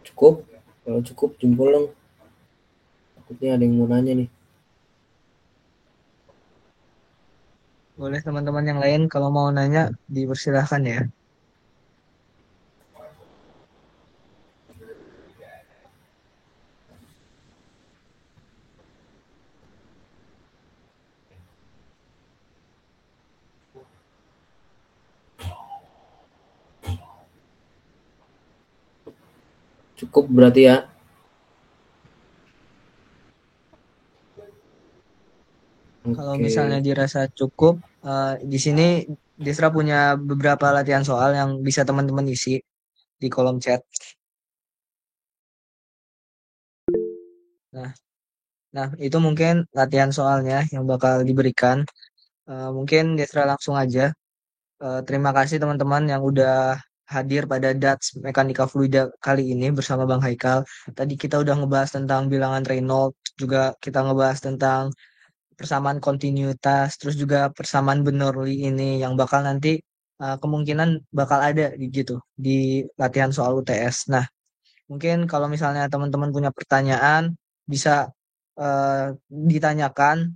Cukup? Kalau cukup jempol dong. Takutnya ada yang mau nanya nih. Boleh teman-teman yang lain kalau mau nanya dipersilahkan ya. Cukup berarti ya. Kalau Oke. misalnya dirasa cukup, di sini Desra punya beberapa latihan soal yang bisa teman-teman isi di kolom chat. Nah, nah itu mungkin latihan soalnya yang bakal diberikan. Mungkin Desra langsung aja. Terima kasih teman-teman yang udah hadir pada DATS Mekanika Fluida kali ini bersama Bang Haikal. Tadi kita udah ngebahas tentang bilangan Reynolds, juga kita ngebahas tentang persamaan kontinuitas, terus juga persamaan Bernoulli ini yang bakal nanti kemungkinan bakal ada gitu di latihan soal UTS. Nah, Mungkin kalau misalnya teman-teman punya pertanyaan, bisa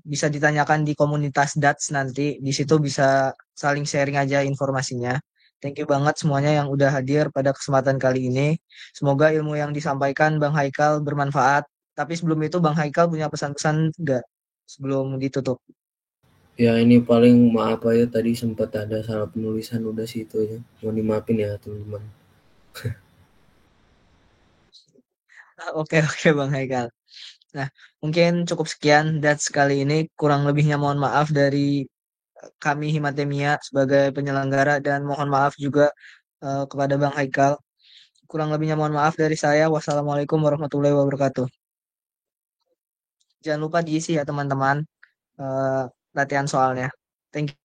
bisa ditanyakan di komunitas DATS nanti. Di situ bisa saling sharing aja informasinya. Thank you banget semuanya yang udah hadir pada kesempatan kali ini. Semoga ilmu yang disampaikan Bang Haikal bermanfaat. Tapi sebelum itu Bang Haikal punya pesan-pesan enggak sebelum ditutup? Ya ini paling maaf aja tadi sempat ada salah penulisan, udah sih itu aja. Mau dimaafin ya teman-teman. Oke Bang Haikal. Nah, mungkin cukup sekian DATS kali ini. Kurang lebihnya mohon maaf dari kami Himatemia sebagai penyelenggara dan mohon maaf juga kepada Bang Haikal. Kurang lebihnya mohon maaf dari saya. Wassalamualaikum warahmatullahi wabarakatuh. Jangan lupa diisi ya teman-teman latihan soalnya. Thank you.